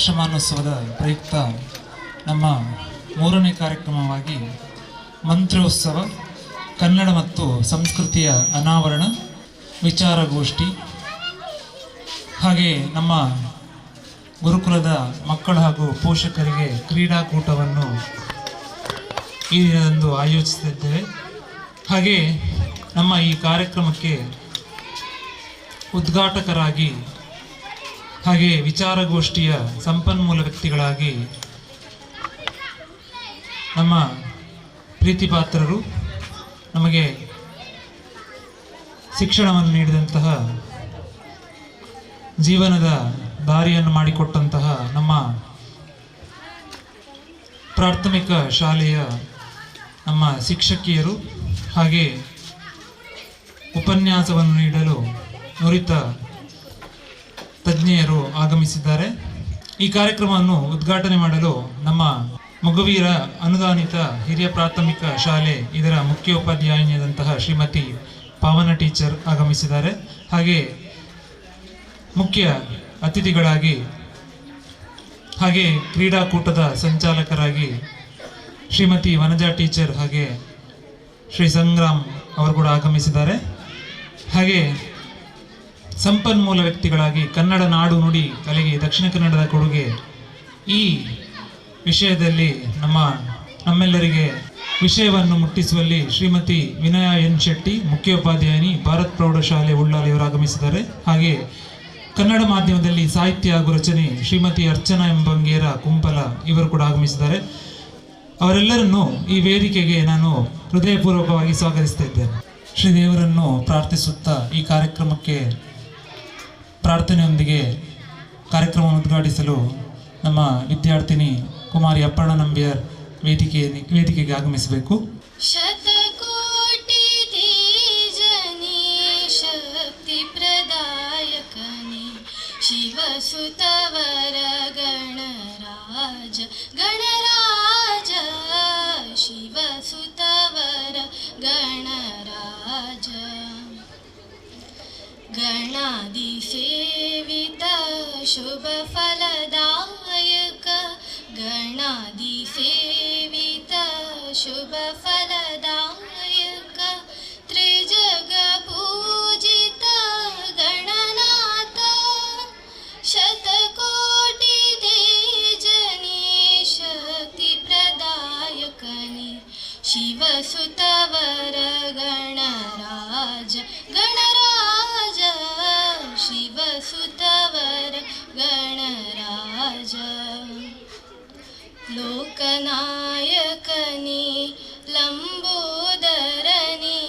ವರ್ಷಮಾನೋತ್ಸವದ ಪ್ರಯುಕ್ತ ನಮ್ಮ ಮೂರನೇ ಕಾರ್ಯಕ್ರಮವಾಗಿ ಮಂತ್ರೋತ್ಸವ ಕನ್ನಡ ಮತ್ತು ಸಂಸ್ಕೃತಿಯ ಅನಾವರಣ ವಿಚಾರಗೋಷ್ಠಿ ಹಾಗೆ ನಮ್ಮ ಗುರುಕುಲದ ಮಕ್ಕಳು ಹಾಗೂ ಪೋಷಕರಿಗೆ ಕ್ರೀಡಾಕೂಟವನ್ನು ಈ ದಿನದಂದು ಆಯೋಜಿಸುತ್ತಿದ್ದೇವೆ. ಹಾಗೆ ನಮ್ಮ ಈ ಕಾರ್ಯಕ್ರಮಕ್ಕೆ ಉದ್ಘಾಟಕರಾಗಿ ಹಾಗೆ ವಿಚಾರಗೋಷ್ಠಿಯ ಸಂಪನ್ಮೂಲ ವ್ಯಕ್ತಿಗಳಾಗಿ ನಮ್ಮ ಪ್ರೀತಿಪಾತ್ರರು ನಮಗೆ ಶಿಕ್ಷಣವನ್ನು ನೀಡಿದಂತಹ ಜೀವನದ ದಾರಿಯನ್ನು ಮಾಡಿಕೊಟ್ಟಂತಹ ನಮ್ಮ ಪ್ರಾಥಮಿಕ ಶಾಲೆಯ ನಮ್ಮ ಶಿಕ್ಷಕಿಯರು ಹಾಗೆ ಉಪನ್ಯಾಸವನ್ನು ನೀಡಲು ನುರಿತ ತಜ್ಞೆಯರು ಆಗಮಿಸಿದ್ದಾರೆ. ಈ ಕಾರ್ಯಕ್ರಮವನ್ನು ಉದ್ಘಾಟನೆ ಮಾಡಲು ನಮ್ಮ ಮಗುವೀರ ಅನುದಾನಿತ ಹಿರಿಯ ಪ್ರಾಥಮಿಕ ಶಾಲೆ ಇದರ ಮುಖ್ಯ ಉಪಾಧ್ಯಾಯಿನಿಯಾದಂತಹ ಶ್ರೀಮತಿ ಪಾವನ ಟೀಚರ್ ಆಗಮಿಸಿದ್ದಾರೆ. ಹಾಗೆ ಮುಖ್ಯ ಅತಿಥಿಗಳಾಗಿ ಹಾಗೆ ಕ್ರೀಡಾಕೂಟದ ಸಂಚಾಲಕರಾಗಿ ಶ್ರೀಮತಿ ವನಜಾ ಟೀಚರ್ ಹಾಗೆ ಶ್ರೀ ಸಂಗ್ರಾಮ್ ಅವರು ಕೂಡ ಆಗಮಿಸಿದ್ದಾರೆ. ಹಾಗೆ ಸಂಪನ್ಮೂಲ ವ್ಯಕ್ತಿಗಳಾಗಿ ಕನ್ನಡ ನಾಡು ನುಡಿ ಕಲೆಗೆ ದಕ್ಷಿಣ ಕನ್ನಡದ ಕೊಡುಗೆ ಈ ವಿಷಯದಲ್ಲಿ ನಮ್ಮೆಲ್ಲರಿಗೆ ವಿಷಯವನ್ನು ಮುಟ್ಟಿಸುವಲ್ಲಿ ಶ್ರೀಮತಿ ವಿನಯ ಎನ್ ಶೆಟ್ಟಿ ಮುಖ್ಯೋಪಾಧ್ಯಾಯಿನಿ ಭಾರತ್ ಪ್ರೌಢಶಾಲೆ ಉಳ್ಳಾಲ ಇವರು ಆಗಮಿಸಿದ್ದಾರೆ. ಹಾಗೆ ಕನ್ನಡ ಮಾಧ್ಯಮದಲ್ಲಿ ಸಾಹಿತ್ಯ ಹಾಗೂ ರಚನೆ ಶ್ರೀಮತಿ ಅರ್ಚನಾ ಎಂಬಂಗೇರ ಕುಂಪಲ ಇವರು ಕೂಡ ಆಗಮಿಸಿದ್ದಾರೆ. ಅವರೆಲ್ಲರನ್ನೂ ಈ ವೇದಿಕೆಗೆ ನಾನು ಹೃದಯಪೂರ್ವಕವಾಗಿ ಸ್ವಾಗತಿಸ್ತಾ ಇದ್ದೇನೆ. ಶ್ರೀದೇವರನ್ನು ಪ್ರಾರ್ಥಿಸುತ್ತಾ ಈ ಕಾರ್ಯಕ್ರಮಕ್ಕೆ ಪ್ರಾರ್ಥನೆಯೊಂದಿಗೆ ಕಾರ್ಯಕ್ರಮವನ್ನು ಉದ್ಘಾಟಿಸಲು ನಮ್ಮ ವಿದ್ಯಾರ್ಥಿನಿ ಕುಮಾರಿ ಅಪ್ಪಣ್ಣ ನಂಬಿಯರ್ ವೇದಿಕೆಗೆ ಆಗಮಿಸಬೇಕು. ಶತಕೋಟಿ ತೇಜನಿ ಶಕ್ತಿ ಪ್ರದಾಯಕನಿ ಶಿವಸುತವರ ಗಣರಾಜ ಗಣರಾಜ ಶಿವಸುತವರ ಗಣರಾಜ ಗಣಾದಿ ಸೇವಿತ ಶುಭ ಫಲದಾಯಕ ಗಣಾದಿ ಸೇವಿತ ಶುಭ ಫಲದಾಯಕ ತ್ರಿಜಗ ಪೂಜಿತ ಗಣನಾಥ ಶತಕೋಟಿ ತೇಜನಿ ಶಕ್ತಿ ಪ್ರದಾಯಕನಿ ಶಿವಸುತವರ ಗಣರಾಜ ಗಣರಾಜ ಶಿವಸುತವರ ಗಣರಾಜ ಲೋಕನಾಯಕನಿ ಲಂಬೋದರನಿ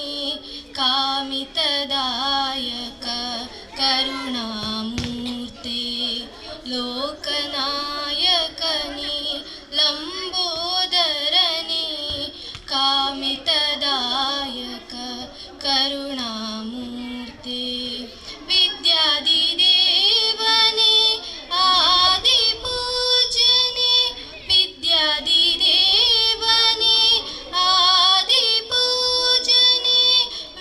ಕಾಮಿತದಾಯಕ ಕರುಣಾಮೂರ್ತೆ ಲೋಕನಾಯಕನಿ ಲಂಬೋದರನಿ ಕಾಮಿತದಾಯಕ ಕರುಣಾಮೂರ್ತೆ ವಿದ್ಯಾದಿದೇವನೇ ಆದಿಪೂಜ್ಯನೇ ವಿದ್ಯಾದಿದೇವನೇ ಆದಿಪೂಜ್ಯನೇ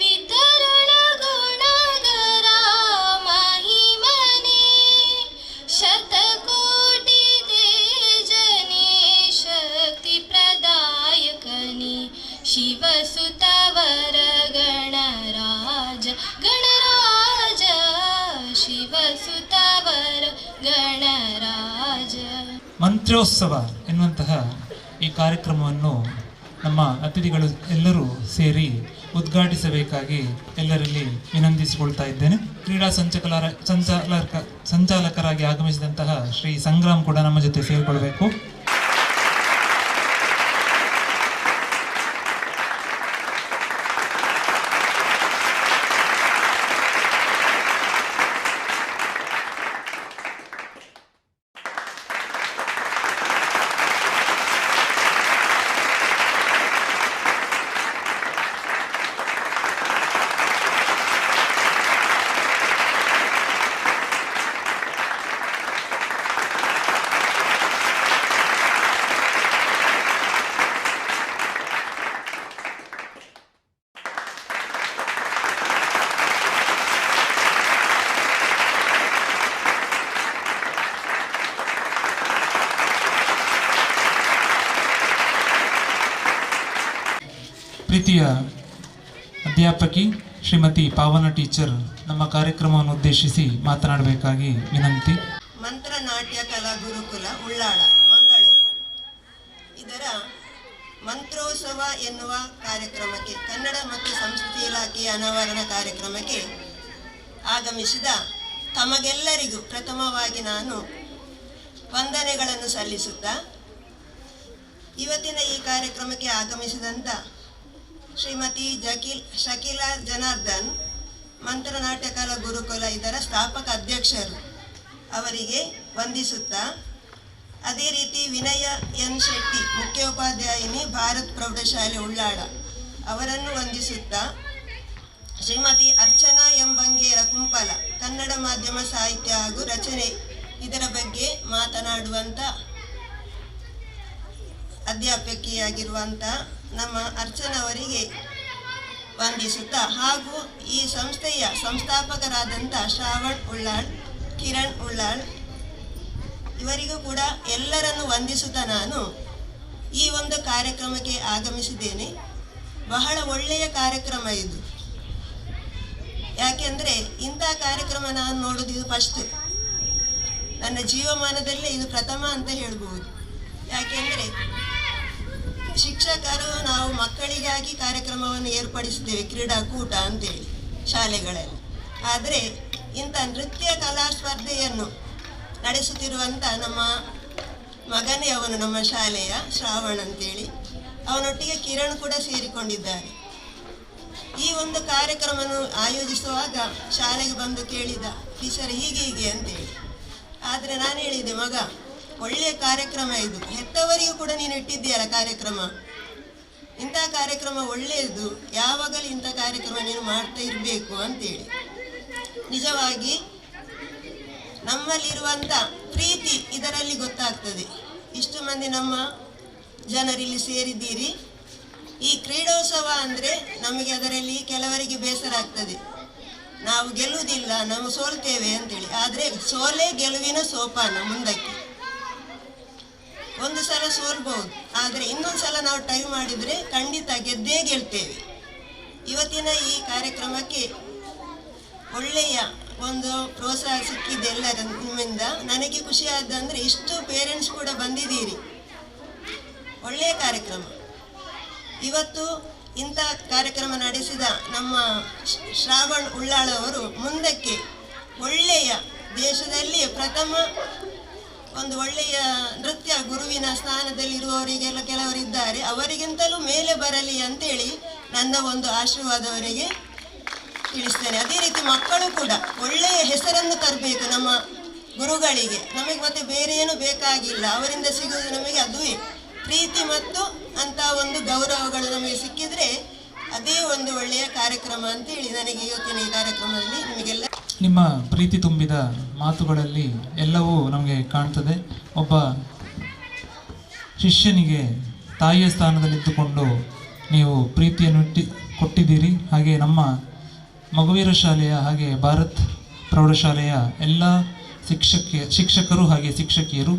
ವಿತರಣ ಗುಣಗರ ಮಹಿಮನೇ ಶತಕೋಟಿ ತೇಜನೇ ಶಕ್ತಿ ಪ್ರದಾಯಕನೇ ಶಿವಸುತವರ ಗಣರಾಜ ಗಣರಾಜ ಶಿವಸುತವರ ಗಣರಾಜ. ಮಂತ್ರೋತ್ಸವ ಎನ್ನುವಂತಹ ಈ ಕಾರ್ಯಕ್ರಮವನ್ನು ನಮ್ಮ ಅತಿಥಿಗಳು ಎಲ್ಲರೂ ಸೇರಿ ಉದ್ಘಾಟಿಸಬೇಕಾಗಿ ಎಲ್ಲರಲ್ಲಿ ವಿನಂತಿಸಿಕೊಳ್ತಾ ಇದ್ದೇನೆ. ಕ್ರೀಡಾ ಸಂಚಾಲಕರಾಗಿ ಆಗಮಿಸಿದಂತಹ ಶ್ರೀ ಸಂಗ್ರಾಮ್ ಕೂಡ ನಮ್ಮ ಜೊತೆ ಸೇರಿಕೊಳ್ಬೇಕು. ಪ್ರೀತಿಯ ಅಧ್ಯಾಪಕಿ ಶ್ರೀಮತಿ ಪಾವನ ಟೀಚರ್ ನಮ್ಮ ಕಾರ್ಯಕ್ರಮವನ್ನು ಉದ್ದೇಶಿಸಿ ಮಾತನಾಡಬೇಕಾಗಿ ವಿನಂತಿ. ಮಂತ್ರ ನಾಟ್ಯ ಕಲಾ ಗುರುಕುಲ ಉಳ್ಳಾಳ ಮಂಗಳೂರು ಇದರ ಮಂತ್ರೋತ್ಸವ ಎನ್ನುವ ಕಾರ್ಯಕ್ರಮಕ್ಕೆ ಕನ್ನಡ ಮತ್ತು ಸಂಸ್ಕೃತಿ ಇಲಾಖೆಯ ಅನಾವರಣ ಕಾರ್ಯಕ್ರಮಕ್ಕೆ ಆಗಮಿಸಿದ ತಮಗೆಲ್ಲರಿಗೂ ಪ್ರಥಮವಾಗಿ ನಾನು ವಂದನೆಗಳನ್ನು ಸಲ್ಲಿಸುತ್ತಾ, ಇವತ್ತಿನ ಈ ಕಾರ್ಯಕ್ರಮಕ್ಕೆ ಆಗಮಿಸಿದಂಥ ಶ್ರೀಮತಿ ಶಕೀಲಾ ಜನಾರ್ದನ್, ಮಂತ್ರನಾಟ್ಯ ಕಲಾ ಗುರುಕುಲ ಇದರ ಸ್ಥಾಪಕ ಅಧ್ಯಕ್ಷರು, ಅವರಿಗೆ ವಂದಿಸುತ್ತಾ, ಅದೇ ರೀತಿ ವಿನಯ ಎನ್ ಶೆಟ್ಟಿ, ಮುಖ್ಯೋಪಾಧ್ಯಾಯಿನಿ, ಭಾರತ್ ಪ್ರೌಢಶಾಲೆ ಉಳ್ಳಾಳ, ಅವರನ್ನು ವಂದಿಸುತ್ತಾ, ಶ್ರೀಮತಿ ಅರ್ಚನಾ ಎಂ ಬಂಗೇರ ಕುಂಪಲ, ಕನ್ನಡ ಮಾಧ್ಯಮ ಸಾಹಿತ್ಯ ಹಾಗೂ ರಚನೆ ಇದರ ಬಗ್ಗೆ ಮಾತನಾಡುವಂಥ ಅಧ್ಯಾಪಕಿಯಾಗಿರುವಂಥ ನಮ್ಮ ಅರ್ಚನವರಿಗೆ ವಂದಿಸುತ್ತಾ, ಹಾಗೂ ಈ ಸಂಸ್ಥೆಯ ಸಂಸ್ಥಾಪಕರಾದಂಥ ಶ್ರಾವಣ್ ಉಳ್ಳಾಳ್, ಕಿರಣ್ ಉಳ್ಳಾಳ್ ಇವರಿಗೂ ಕೂಡ ಎಲ್ಲರನ್ನು ವಂದಿಸುತ್ತಾ ನಾನು ಈ ಒಂದು ಕಾರ್ಯಕ್ರಮಕ್ಕೆ ಆಗಮಿಸಿದ್ದೇನೆ. ಬಹಳ ಒಳ್ಳೆಯ ಕಾರ್ಯಕ್ರಮ ಇದು. ಯಾಕೆಂದರೆ ಇಂಥ ಕಾರ್ಯಕ್ರಮ ನಾನು ನೋಡೋದು ಇದು ಫಸ್ಟ್, ನನ್ನ ಜೀವಮಾನದಲ್ಲೇ ಇದು ಪ್ರಥಮ ಅಂತ ಹೇಳ್ಬೋದು. ಯಾಕೆಂದರೆ ಶಿಕ್ಷಕರು ನಾವು ಮಕ್ಕಳಿಗಾಗಿ ಕಾರ್ಯಕ್ರಮವನ್ನು ಏರ್ಪಡಿಸಿದ್ದೇವೆ, ಕ್ರೀಡಾಕೂಟ ಅಂತೇಳಿ ಶಾಲೆಗಳಲ್ಲಿ. ಆದರೆ ಇಂಥ ನೃತ್ಯ ಕಲಾ ಸ್ಪರ್ಧೆಯನ್ನು ನಡೆಸುತ್ತಿರುವಂಥ ನಮ್ಮ ಮಗನೇ ಅವನು, ನಮ್ಮ ಶಾಲೆಯ ಶ್ರಾವಣ್ ಅಂತೇಳಿ, ಅವನೊಟ್ಟಿಗೆ ಕಿರಣ್ ಕೂಡ ಸೇರಿಕೊಂಡಿದ್ದಾರೆ. ಈ ಒಂದು ಕಾರ್ಯಕ್ರಮವನ್ನು ಆಯೋಜಿಸುವಾಗ ಶಾಲೆಗೆ ಬಂದು ಕೇಳಿದ, ಟೀಚರ್ ಹೀಗೆ ಅಂತೇಳಿ. ಆದರೆ ನಾನು ಹೇಳಿದೆ, ಮಗ ಒಳ್ಳೆಯ ಕಾರ್ಯಕ್ರಮ ಇದು, ಹೆತ್ತವರಿಗೂ ಕೂಡ ನೀನು ಇಟ್ಟಿದ್ದೀಯಲ್ಲ ಕಾರ್ಯಕ್ರಮ, ಇಂಥ ಕಾರ್ಯಕ್ರಮ ಒಳ್ಳೆಯದು, ಯಾವಾಗಲೂ ಇಂಥ ಕಾರ್ಯಕ್ರಮ ನೀನು ಮಾಡ್ತಾ ಇರಬೇಕು ಅಂತೇಳಿ. ನಿಜವಾಗಿ ನಮ್ಮಲ್ಲಿರುವಂಥ ಪ್ರೀತಿ ಇದರಲ್ಲಿ ಗೊತ್ತಾಗ್ತದೆ. ಇಷ್ಟು ಮಂದಿ ನಮ್ಮ ಜನರಿಲ್ಲಿ ಸೇರಿದ್ದೀರಿ. ಈ ಕ್ರೀಡೋತ್ಸವ ಅಂದರೆ ನಮಗೆ ಅದರಲ್ಲಿ ಕೆಲವರಿಗೆ ಬೇಸರ ಆಗ್ತದೆ, ನಾವು ಗೆಲ್ಲುವುದಿಲ್ಲ, ನಾವು ಸೋಲ್ತೇವೆ ಅಂತೇಳಿ. ಆದರೆ ಸೋಲೇ ಗೆಲುವಿನ ಸೋಪಾನ. ಮುಂದಕ್ಕೆ ಒಂದು ಸಲ ಸೋಲ್ಬಹುದು, ಆದರೆ ಇನ್ನೊಂದು ಸಲ ನಾವು ಟ್ರೈ ಮಾಡಿದರೆ ಖಂಡಿತ ಗೆದ್ದೇ ಗೆಲ್ತೇವೆ. ಇವತ್ತಿನ ಈ ಕಾರ್ಯಕ್ರಮಕ್ಕೆ ಒಳ್ಳೆಯ ಒಂದು ಪ್ರೋತ್ಸಾಹ ಸಿಕ್ಕಿದೆ ಎಲ್ಲರ ನಿಮ್ಮಿಂದ. ನನಗೆ ಖುಷಿಯಾದಂದರೆ ಇಷ್ಟು ಪೇರೆಂಟ್ಸ್ ಕೂಡ ಬಂದಿದ್ದೀರಿ. ಒಳ್ಳೆಯ ಕಾರ್ಯಕ್ರಮ. ಇವತ್ತು ಇಂಥ ಕಾರ್ಯಕ್ರಮ ನಡೆಸಿದ ನಮ್ಮ ಶ್ರಾವಣ್ ಉಳ್ಳಾಳ ಅವರು ಮುಂದಕ್ಕೆ ಒಳ್ಳೆಯ, ದೇಶದಲ್ಲಿ ಪ್ರಥಮ ಒಂದು ಒಳ್ಳೆಯ ನೃತ್ಯ ಗುರುವಿನ ಸ್ಥಾನದಲ್ಲಿರುವವರಿಗೆಲ್ಲ ಕೆಲವರಿದ್ದಾರೆ, ಅವರಿಗಿಂತಲೂ ಮೇಲೆ ಬರಲಿ ಅಂತೇಳಿ ನನ್ನ ಒಂದು ಆಶೀರ್ವಾದವರಿಗೆ ತಿಳಿಸ್ತೇನೆ. ಅದೇ ರೀತಿ ಮಕ್ಕಳು ಕೂಡ ಒಳ್ಳೆಯ ಹೆಸರನ್ನು ತರಬೇಕು ನಮ್ಮ ಗುರುಗಳಿಗೆ. ನಮಗೆ ಮತ್ತೆ ಬೇರೆ ಏನು ಬೇಕಾಗಿಲ್ಲ, ಅವರಿಂದ ಸಿಗುವುದು ನಮಗೆ ಅದುವೇ ಪ್ರೀತಿ ಮತ್ತು ಅಂತ ಒಂದು ಗೌರವಗಳು ನಮಗೆ ಸಿಕ್ಕಿದ್ರೆ ಅದೇ ಒಂದು ಒಳ್ಳೆಯ ಕಾರ್ಯಕ್ರಮ ಅಂತೇಳಿ ನನಗೆ ಇವತ್ತಿನ ಈ ಕಾರ್ಯಕ್ರಮದಲ್ಲಿ ನಿಮಗೆಲ್ಲ ನಿಮ್ಮ ಪ್ರೀತಿ ತುಂಬಿದ ಮಾತುಗಳಲ್ಲಿ ಎಲ್ಲವೂ ನಮಗೆ ಕಾಣ್ತದೆ. ಒಬ್ಬ ಶಿಷ್ಯನಿಗೆ ತಾಯಿಯ ಸ್ಥಾನದಲ್ಲಿದ್ದುಕೊಂಡು ನೀವು ಪ್ರೀತಿಯನ್ನು ಕೊಟ್ಟಿದ್ದೀರಿ. ಹಾಗೆ ನಮ್ಮ ಮಗುವೀರ ಶಾಲೆಯ ಹಾಗೆ ಭಾರತ್ ಪ್ರೌಢಶಾಲೆಯ ಎಲ್ಲ ಶಿಕ್ಷಕರು ಹಾಗೆ ಶಿಕ್ಷಕಿಯರು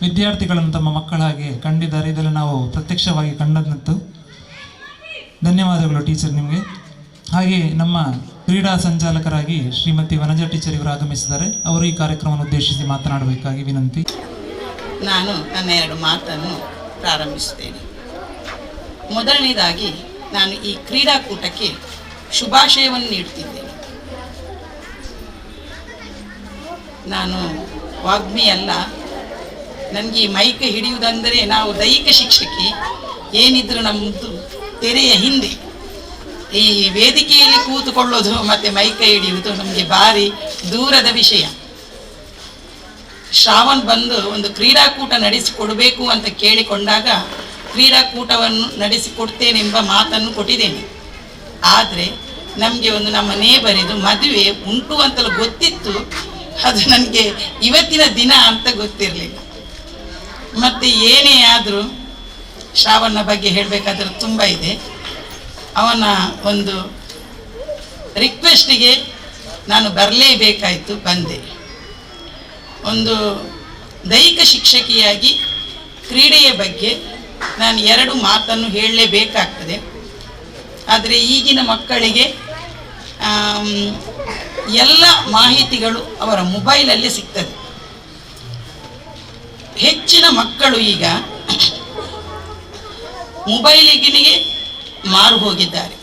ವಿದ್ಯಾರ್ಥಿಗಳನ್ನು ತಮ್ಮ ಮಕ್ಕಳ ಹಾಗೆ ಕಂಡಿದ್ದಾರೆ. ಇದನ್ನು ನಾವು ಪ್ರತ್ಯಕ್ಷವಾಗಿ ಕಂಡಂತದ್ದು. ಧನ್ಯವಾದಗಳು ಟೀಚರ್ ನಿಮಗೆ. ಹಾಗೆ ನಮ್ಮ ಕ್ರೀಡಾ ಸಂಚಾಲಕರಾಗಿ ಶ್ರೀಮತಿ ವನಜಾ ಟೀಚರ್ ಇವರು ಆಗಮಿಸಿದ್ದಾರೆ. ಅವರು ಈ ಕಾರ್ಯಕ್ರಮವನ್ನು ಉದ್ದೇಶಿಸಿ ಮಾತನಾಡಬೇಕಾಗಿ ವಿನಂತಿ. ನಾನು ನನ್ನ 2 ಮಾತನ್ನು ಪ್ರಾರಂಭಿಸುತ್ತೇನೆ. ಮೊದಲನೇದಾಗಿ ನಾನು ಈ ಕ್ರೀಡಾಕೂಟಕ್ಕೆ ಶುಭಾಶಯವನ್ನು ನೀಡುತ್ತಿದ್ದೇನೆ. ನಾನು ವಾಗ್ಮಿ ಅಲ್ಲ, ನನಗೆ ಈ ಮೈಕ್ ಹಿಡಿಯುವುದಂದರೆ ನಾವು ದೈಹಿಕ ಶಿಕ್ಷಕಿ ಏನಿದ್ರು ನಮ್ಮದು ತೆರೆಯ ಹಿಂದೆ ಈ ವೇದಿಕೆಯಲ್ಲಿ ಕೂತುಕೊಳ್ಳೋದು ಮತ್ತು ಮೈಕ್ ಹಿಡಿಯುವುದು ನಮಗೆ ಭಾರಿ ದೂರದ ವಿಷಯ. ಶ್ರಾವಣ್ ಬಂದು ಒಂದು ಕ್ರೀಡಾಕೂಟ ನಡೆಸಿಕೊಡಬೇಕು ಅಂತ ಕೇಳಿಕೊಂಡಾಗ ಕ್ರೀಡಾಕೂಟವನ್ನು ನಡೆಸಿಕೊಡ್ತೇನೆಂಬ ಮಾತನ್ನು ಕೊಟ್ಟಿದ್ದೇನೆ. ಆದರೆ ನಮಗೆ ಒಂದು ನಮ್ಮ ನೇಬರಿದು ಮದುವೆ ಉಂಟು ಅಂತಲೂ ಗೊತ್ತಿತ್ತು, ಅದು ನನಗೆ ಇವತ್ತಿನ ದಿನ ಅಂತ ಗೊತ್ತಿರಲಿಲ್ಲ. ಮತ್ತು ಏನೇ ಆದರೂ ಶ್ರಾವಣ ಬಗ್ಗೆ ಹೇಳಬೇಕಾದ್ರೆ ತುಂಬ ಇದೆ. ಅವನ ಒಂದು ರಿಕ್ವೆಸ್ಟಿಗೆ ನಾನು ಬರಲೇಬೇಕಾಯಿತು, ಬಂದೆ. ಒಂದು ದೈಹಿಕ ಶಿಕ್ಷಕಿಯಾಗಿ ಕ್ರೀಡೆಯ ಬಗ್ಗೆ ನಾನು 2 ಮಾತನ್ನು ಹೇಳಲೇಬೇಕಾಗ್ತದೆ. ಆದರೆ ಈಗಿನ ಮಕ್ಕಳಿಗೆ ಎಲ್ಲ ಮಾಹಿತಿಗಳು ಅವರ ಮೊಬೈಲಲ್ಲಿ ಸಿಗ್ತದೆ. ಹೆಚ್ಚಿನ ಮಕ್ಕಳು ಈಗ ಮೊಬೈಲಿಗೆ ಮಾರು ಹೋಗಿದ್ದಾರೆ.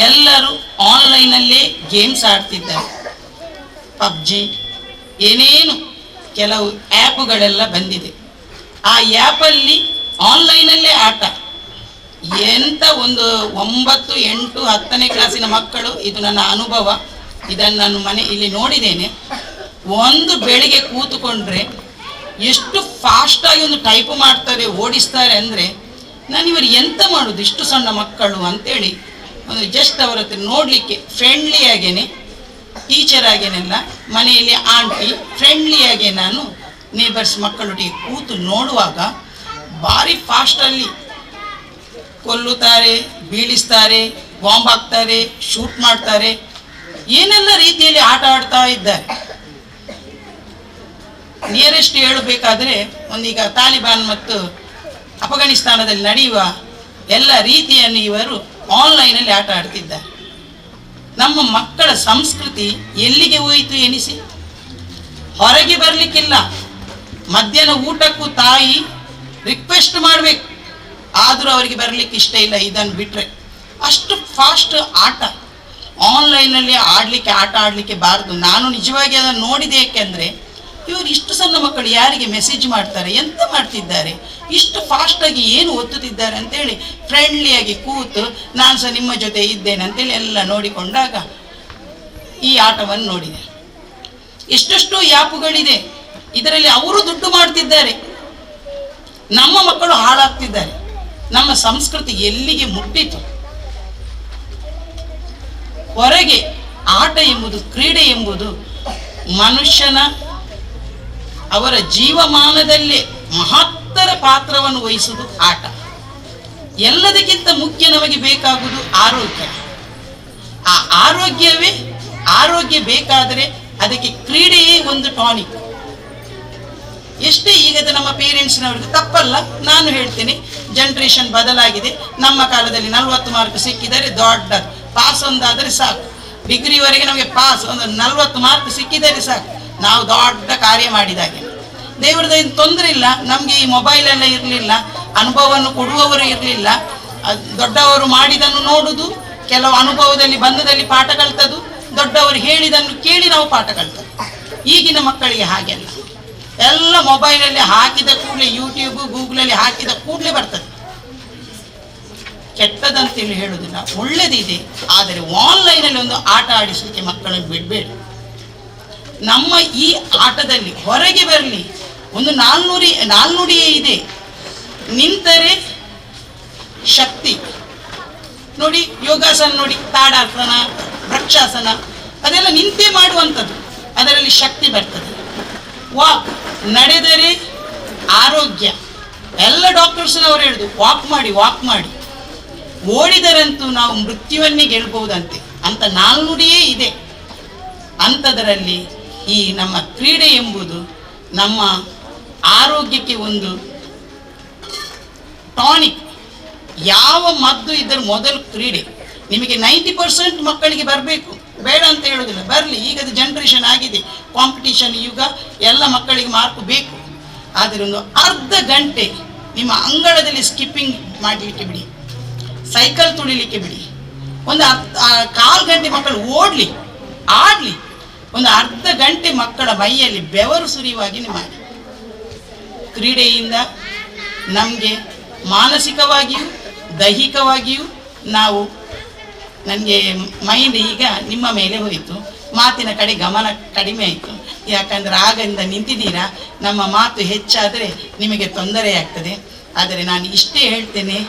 ಎಲ್ಲರೂ ಆನ್ಲೈನಲ್ಲೇ ಗೇಮ್ಸ್ ಆಡ್ತಿದ್ದಾರೆ. ಪಬ್ಜಿ ಏನೇನು ಕೆಲವು ಆ್ಯಪ್ಗಳೆಲ್ಲ ಬಂದಿದೆ. ಆ ಆ್ಯಪಲ್ಲಿ ಆನ್ಲೈನಲ್ಲೇ ಆಟ. ಎಂಥ ಒಂದು 9, 8, 10ನೇ ಕ್ಲಾಸಿನ ಮಕ್ಕಳು, ಇದು ನನ್ನ ಅನುಭವ, ಇದನ್ನು ನಾನು ಇಲ್ಲಿ ನೋಡಿದ್ದೇನೆ. ಒಂದು ಬೆಳಿಗ್ಗೆ ಕೂತುಕೊಂಡ್ರೆ ಎಷ್ಟು ಫಾಸ್ಟಾಗಿ ಒಂದು ಟೈಪ್ ಮಾಡ್ತಾರೆ, ಓಡಿಸ್ತಾರೆ ಅಂದರೆ ನಾನು ಇವರು ಎಂತ ಮಾಡೋದು ಇಷ್ಟು ಸಣ್ಣ ಮಕ್ಕಳು ಅಂತೇಳಿ ಒಂದು ಜಸ್ಟ್ ಅವರ ಹತ್ರ ನೋಡಲಿಕ್ಕೆ ಫ್ರೆಂಡ್ಲಿಯಾಗೇನೆ, ಟೀಚರ್ ಆಗೇನೆಲ್ಲ ಮನೆಯಲ್ಲಿ ಆಂಟಿ ಫ್ರೆಂಡ್ಲಿಯಾಗೆ ನಾನು ನೇಬರ್ಸ್ ಮಕ್ಕಳೊಟ್ಟಿಗೆ ಕೂತು ನೋಡುವಾಗ ಭಾರಿ ಫಾಸ್ಟಲ್ಲಿ ಕೊಲ್ಲುತ್ತಾರೆ, ಬೀಳಿಸ್ತಾರೆ, ಬಾಂಬ್ ಹಾಕ್ತಾರೆ, ಶೂಟ್ ಮಾಡ್ತಾರೆ, ಏನೆಲ್ಲ ರೀತಿಯಲ್ಲಿ ಆಟ ಆಡ್ತಾ ಇದ್ದಾರೆ. ನಿಯರೆಸ್ಟ್ ಹೇಳಬೇಕಾದ್ರೆ ಒಂದೀಗ ತಾಲಿಬಾನ್ ಮತ್ತು ಅಫ್ಘಾನಿಸ್ತಾನದಲ್ಲಿ ನಡೆಯುವ ಎಲ್ಲ ರೀತಿಯನ್ನು ಇವರು ಆನ್ಲೈನಲ್ಲಿ ಆಟ ಆಡ್ತಿದ್ದಾರೆ. ನಮ್ಮ ಮಕ್ಕಳ ಸಂಸ್ಕೃತಿ ಎಲ್ಲಿಗೆ ಹೋಯಿತು ಎನಿಸಿ? ಹೊರಗೆ ಬರಲಿಕ್ಕಿಲ್ಲ. ಮಧ್ಯಾಹ್ನ ಊಟಕ್ಕೂ ತಾಯಿ ರಿಕ್ವೆಸ್ಟ್ ಮಾಡಬೇಕು, ಆದರೂ ಅವರಿಗೆ ಬರಲಿಕ್ಕೆ ಇಷ್ಟ ಇಲ್ಲ. ಇದನ್ನು ಬಿಟ್ಟರೆ ಅಷ್ಟು ಫಾಸ್ಟ್ ಆಟ ಆನ್ಲೈನಲ್ಲಿ ಆಟ ಆಡಲಿಕ್ಕೆ ಬಾರದು. ನಾನು ನಿಜವಾಗಿ ಅದನ್ನು ನೋಡಿದೆ. ಏಕೆಂದರೆ ಇವರು ಇಷ್ಟು ಸಣ್ಣ ಮಕ್ಕಳು ಯಾರಿಗೆ ಮೆಸೇಜ್ ಮಾಡ್ತಾರೆ, ಎಂತ ಮಾಡ್ತಿದ್ದಾರೆ, ಇಷ್ಟು ಫಾಸ್ಟಾಗಿ ಏನು ಒತ್ತುತ್ತಿದ್ದಾರೆ ಅಂತೇಳಿ ಫ್ರೆಂಡ್ಲಿಯಾಗಿ ಕೂತು ನಾನು ಸಹ ನಿಮ್ಮ ಜೊತೆ ಇದ್ದೇನೆ ಅಂತೇಳಿ ಎಲ್ಲ ನೋಡಿಕೊಂಡಾಗ ಈ ಆಟವನ್ನು ನೋಡಿದೆ. ಎಷ್ಟೆಷ್ಟೋ ಆ್ಯಪ್ಗಳಿದೆ, ಇದರಲ್ಲಿ ಅವರು ದುಡ್ಡು ಮಾಡ್ತಿದ್ದಾರೆ, ನಮ್ಮ ಮಕ್ಕಳು ಹಾಳಾಗ್ತಿದ್ದಾರೆ. ನಮ್ಮ ಸಂಸ್ಕೃತಿ ಎಲ್ಲಿಗೆ ಮುಟ್ಟಿತು? ಹೊರಗೆ ಆಟ ಎಂಬುದು, ಕ್ರೀಡೆ ಎಂಬುದು ಮನುಷ್ಯನ ಅವರ ಜೀವಮಾನದಲ್ಲೇ ಮಹತ್ತರ ಪಾತ್ರವನ್ನು ವಹಿಸುವುದು ಆಟ. ಎಲ್ಲದಕ್ಕಿಂತ ಮುಖ್ಯ ನಮಗೆ ಬೇಕಾಗುವುದು ಆರೋಗ್ಯ. ಆ ಆರೋಗ್ಯ ಬೇಕಾದರೆ ಅದಕ್ಕೆ ಕ್ರೀಡೆಯೇ ಒಂದು ಟಾನಿಕ್. ಎಷ್ಟೇ ಈಗದ ನಮ್ಮ ಪೇರೆಂಟ್ಸ್ನವ್ರಿಗೆ ತಪ್ಪಲ್ಲ, ನಾನು ಹೇಳ್ತೇನೆ, ಜನ್ರೇಷನ್ ಬದಲಾಗಿದೆ. ನಮ್ಮ ಕಾಲದಲ್ಲಿ 40 ಮಾರ್ಕ್ ಸಿಕ್ಕಿದರೆ ದೊಡ್ಡ ಪಾಸ್ ಒಂದಾದರೆ ಸಾಕು. ಡಿಗ್ರಿವರೆಗೆ ನಮಗೆ ಪಾಸ್ ಒಂದು 40 ಮಾರ್ಕ್ ಸಿಕ್ಕಿದರೆ ಸಾಕು, ನಾವು ದೊಡ್ಡ ಕಾರ್ಯ ಮಾಡಿದಾಗೆ. ದೇವರದೇನು ತೊಂದರೆ ಇಲ್ಲ, ನಮಗೆ ಈ ಮೊಬೈಲ್ ಎಲ್ಲ ಇರಲಿಲ್ಲ, ಅನುಭವವನ್ನು ಕೊಡುವವರು ಇರಲಿಲ್ಲ. ದೊಡ್ಡವರು ಮಾಡಿದನ್ನು ನೋಡುವುದು, ಕೆಲವು ಅನುಭವದಲ್ಲಿ ಬಂದದಲ್ಲಿ ಪಾಠ ಕಲ್ತದ್ದು, ದೊಡ್ಡವರು ಹೇಳಿದನ್ನು ಕೇಳಿ ನಾವು ಪಾಠ ಕಲ್ತದ್ದು. ಈಗಿನ ಮಕ್ಕಳಿಗೆ ಹಾಗೆಲ್ಲ, ಎಲ್ಲ ಮೊಬೈಲಲ್ಲಿ ಹಾಕಿದ ಕೂಡಲೇ, ಯೂಟ್ಯೂಬ್ ಗೂಗಲಲ್ಲಿ ಹಾಕಿದ ಕೂಡಲೇ ಬರ್ತದೆ. ಕೆಟ್ಟದಂತೇಳಿ ಹೇಳುವುದಿಲ್ಲ, ಒಳ್ಳೆದಿದೆ. ಆದರೆ ಆನ್ಲೈನಲ್ಲಿ ಒಂದು ಆಟ ಆಡಿಸಲಿಕ್ಕೆ ಮಕ್ಕಳನ್ನು ಬಿಡಬೇಡಿ. ನಮ್ಮ ಈ ಆಟದಲ್ಲಿ ಹೊರಗೆ ಬರಲಿ. ಒಂದು ನಾಲ್ನುಡಿಯೇ ಇದೆ, ನಿಂತರೆ ಶಕ್ತಿ. ನೋಡಿ ಯೋಗಾಸನ ನೋಡಿ, ತಾಡಾಸನ, ವೃಕ್ಷಾಸನ, ಅದೆಲ್ಲ ನಿಂತೇ ಮಾಡುವಂಥದ್ದು, ಅದರಲ್ಲಿ ಶಕ್ತಿ ಬರ್ತದೆ. ವಾಕ್, ನಡೆದರೆ ಆರೋಗ್ಯ. ಎಲ್ಲ ಡಾಕ್ಟರ್ಸ್ನವರು ಹೇಳುದು ವಾಕ್ ಮಾಡಿ. ಓಡಿದರಂತೂ ನಾವು ಮೃತ್ಯುವನ್ನೇ ಗೆಲ್ಬಹುದಂತೆ ಅಂತ ನಾಲ್ನುಡಿಯೇ ಇದೆ. ಅಂಥದರಲ್ಲಿ ಈ ನಮ್ಮ ಕ್ರೀಡೆ ಎಂಬುದು ನಮ್ಮ ಆರೋಗ್ಯಕ್ಕೆ ಒಂದು ಟಾನಿಕ್. ಯಾವ ಮದ್ದು ಇದ್ದರೂ ಮೊದಲು ಕ್ರೀಡೆ. ನಿಮಗೆ 90% ಮಕ್ಕಳಿಗೆ ಬರಬೇಕು, ಬೇಡ ಅಂತ ಹೇಳೋದಿಲ್ಲ, ಬರಲಿ. ಈಗದ ಜನ್ರೇಷನ್ ಆಗಿದೆ, ಕಾಂಪಿಟೇಷನ್ ಯುಗ, ಎಲ್ಲ ಮಕ್ಕಳಿಗೆ ಮಾರ್ಕ್ ಬೇಕು. ಆದರೆ ಒಂದು ಅರ್ಧ ಗಂಟೆ ನಿಮ್ಮ ಅಂಗಳದಲ್ಲಿ ಸ್ಕಿಪ್ಪಿಂಗ್ ಮಾಡಲಿಕ್ಕೆ ಬಿಡಿ, ಸೈಕಲ್ ತುಳಿಲಿಕ್ಕೆ ಬಿಡಿ. ಒಂದು 1/4 ಗಂಟೆ ಮಕ್ಕಳು ಓಡಲಿ, ಆಡಲಿ. ಒಂದು ಅರ್ಧ ಗಂಟೆ ಮಕ್ಕಳ ಮೈಯಲ್ಲಿ ಬೆವರು ಸುರಿಯುವಾಗಿ ಮಾಡಿ. ಕ್ರೀಡೆಯಿಂದ ನಮಗೆ ಮಾನಸಿಕವಾಗಿಯೂ ದೈಹಿಕವಾಗಿಯೂ ನನಗೆ ಮೈಂಡ್ ಈಗ ನಿಮ್ಮ ಮೇಲೆ ಹೋಯಿತು, ಮಾತಿನ ಕಡೆ ಗಮನ ಕಡಿಮೆ ಆಯಿತು. ಯಾಕಂದರೆ ಆಗಿಂದ ನಿಂತಿದ್ದೀರಾ, ನಮ್ಮ ಮಾತು ಹೆಚ್ಚಾದರೆ ನಿಮಗೆ ತೊಂದರೆ ಆಗ್ತದೆ. ಆದರೆ ನಾನು ಇಷ್ಟೇ ಹೇಳ್ತೇನೆ,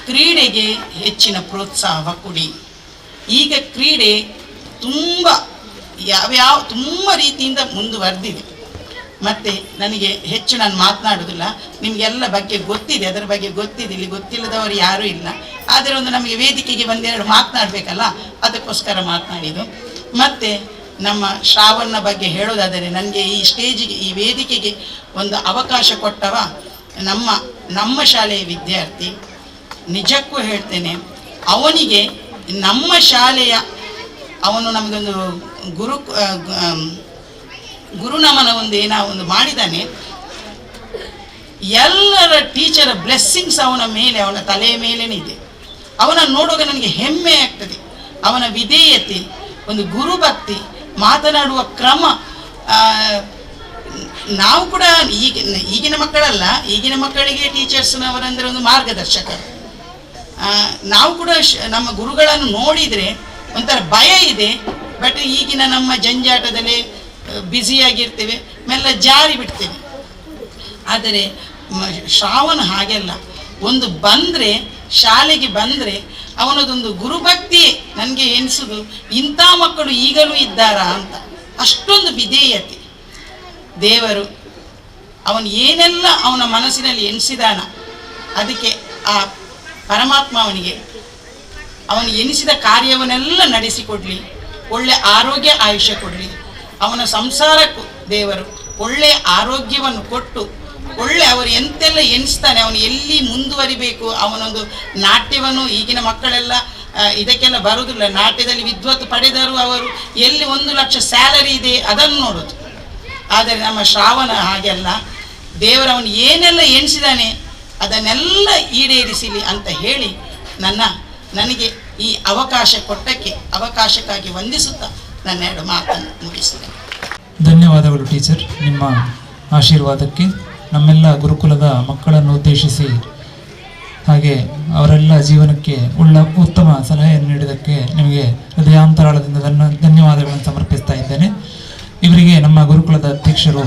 ಕ್ರೀಡೆಗೆ ಹೆಚ್ಚಿನ ಪ್ರೋತ್ಸಾಹ ಕೊಡಿ. ಈಗ ಕ್ರೀಡೆ ತುಂಬ ತುಂಬ ರೀತಿಯಿಂದ ಮುಂದುವರೆದಿದೆ. ಮತ್ತು ನನಗೆ ಹೆಚ್ಚು ನಾನು ಮಾತನಾಡೋದಿಲ್ಲ, ನಿಮಗೆಲ್ಲ ಬಗ್ಗೆ ಗೊತ್ತಿದೆ, ಅದರ ಬಗ್ಗೆ ಗೊತ್ತಿದೆ, ಇಲ್ಲಿ ಗೊತ್ತಿಲ್ಲದವರು ಯಾರೂ ಇಲ್ಲ. ಆದರೆ ಒಂದು ನಮಗೆ ವೇದಿಕೆಗೆ ಬಂದೆರಡು ಮಾತನಾಡಬೇಕಲ್ಲ, ಅದಕ್ಕೋಸ್ಕರ ಮಾತನಾಡಿದ್ದು. ಮತ್ತು ನಮ್ಮ ಶ್ರಾವಣ ಬಗ್ಗೆ ಹೇಳೋದಾದರೆ, ನನಗೆ ಈ ಸ್ಟೇಜಿಗೆ, ಈ ವೇದಿಕೆಗೆ ಒಂದು ಅವಕಾಶ ಕೊಟ್ಟವ ನಮ್ಮ ಶಾಲೆಯ ವಿದ್ಯಾರ್ಥಿ, ನಿಜಕ್ಕೂ ಹೇಳ್ತೇನೆ, ಅವನಿಗೆ ನಮ್ಮ ಶಾಲೆಯ ಅವನು ನಮಗೊಂದು ಗುರುನಮನ ಒಂದು ಮಾಡಿದ್ದಾನೆ. ಎಲ್ಲರ ಟೀಚರ್ ಬ್ಲೆಸ್ಸಿಂಗ್ಸ್ ಅವನ ಮೇಲೆ, ಅವನ ತಲೆಯ ಮೇಲೇನೆ ಇದೆ. ಅವನನ್ನು ನೋಡುವಾಗ ನನಗೆ ಹೆಮ್ಮೆ ಆಗ್ತದೆ. ಅವನ ವಿಧೇಯತೆ, ಒಂದು ಗುರುಭಕ್ತಿ, ಮಾತನಾಡುವ ಕ್ರಮ. ನಾವು ಕೂಡ ಈಗಿನ ಮಕ್ಕಳಲ್ಲ, ಈಗಿನ ಮಕ್ಕಳಿಗೆ ಟೀಚರ್ಸ್ನವರಂದರೆ ಒಂದು ಮಾರ್ಗದರ್ಶಕರು. ನಾವು ಕೂಡ ನಮ್ಮ ಗುರುಗಳನ್ನು ನೋಡಿದರೆ ಒಂಥರ ಭಯ ಇದೆ. ಬಟ್ ಈಗಿನ ನಮ್ಮ ಜಂಜಾಟದಲ್ಲಿ ಬ್ಯುಸಿಯಾಗಿರ್ತೇವೆ, ಮೆಲ್ಲ ಜಾರಿ ಬಿಡ್ತೇವೆ. ಆದರೆ ಶ್ರಾವಣ ಹಾಗೆಲ್ಲ, ಒಂದು ಬಂದರೆ ಶಾಲೆಗೆ ಬಂದರೆ ಅವನದೊಂದು ಗುರುಭಕ್ತಿ ನನಗೆ ಎನಿಸೋದು, ಇಂಥ ಮಕ್ಕಳು ಈಗಲೂ ಇದ್ದಾರಾ ಅಂತ. ಅಷ್ಟೊಂದು ವಿಧೇಯತೆ. ದೇವರು ಅವನು ಏನೆಲ್ಲ ಅವನ ಮನಸ್ಸಿನಲ್ಲಿ ಎನಿಸಿದಾನ, ಅದಕ್ಕೆ ಆ ಪರಮಾತ್ಮ ಅವನು ಎನಿಸಿದ ಕಾರ್ಯವನ್ನೆಲ್ಲ ನಡೆಸಿಕೊಡ್ಲಿ, ಒಳ್ಳೆ ಆರೋಗ್ಯ ಆಯುಷ್ಯ ಕೊಡಲಿ. ಅವನ ಸಂಸಾರಕ್ಕೂ ದೇವರು ಒಳ್ಳೆಯ ಆರೋಗ್ಯವನ್ನು ಕೊಟ್ಟು, ಒಳ್ಳೆ ಅವರು ಎಂತೆಲ್ಲ ಎನಿಸ್ತಾನೆ, ಅವನು ಎಲ್ಲಿ ಮುಂದುವರಿಬೇಕು, ಅವನೊಂದು ನಾಟ್ಯವನ್ನು ಈಗಿನ ಮಕ್ಕಳೆಲ್ಲ ಇದಕ್ಕೆಲ್ಲ ಬರುವುದಿಲ್ಲ. ನಾಟ್ಯದಲ್ಲಿ ವಿದ್ವತ್ತು ಪಡೆದರು ಅವರು ಎಲ್ಲಿ 1 ಲಕ್ಷ ಸ್ಯಾಲರಿ ಇದೆ ಅದನ್ನು ನೋಡೋದು. ಆದರೆ ನಮ್ಮ ಶ್ರಾವಣ ಹಾಗೆಲ್ಲ, ದೇವರವನು ಏನೆಲ್ಲ ಎಣಿಸಿದಾನೆ ಅದನ್ನೆಲ್ಲ ಈಡೇರಿಸಲಿ ಅಂತ ಹೇಳಿ ನನಗೆ ಈ ಅವಕಾಶ ಕೊಟ್ಟಕ್ಕೆ ಅವಕಾಶಕ್ಕಾಗಿ ವಂದಿಸುತ್ತಾ ನನ್ನ 2 ಮಾತನ್ನು ಮುಗಿಸ್ತೇನೆ. ಧನ್ಯವಾದಗಳು ಟೀಚರ್, ನಿಮ್ಮ ಆಶೀರ್ವಾದಕ್ಕೆ. ನಮ್ಮೆಲ್ಲ ಗುರುಕುಲದ ಮಕ್ಕಳನ್ನು ಉದ್ದೇಶಿಸಿ ಹಾಗೆ ಅವರೆಲ್ಲ ಜೀವನಕ್ಕೆ ಉತ್ತಮ ಸಲಹೆಯನ್ನು ನೀಡಿದ್ದಕ್ಕೆ ನಿಮಗೆ ಹೃದಯಾಂತರಾಳದಿಂದ ಧನ್ಯವಾದಗಳನ್ನು ಸಮರ್ಪಿಸ್ತಾ ಇದ್ದೇನೆ. ಇವರಿಗೆ ನಮ್ಮ ಗುರುಕುಲದ ಅಧ್ಯಕ್ಷರು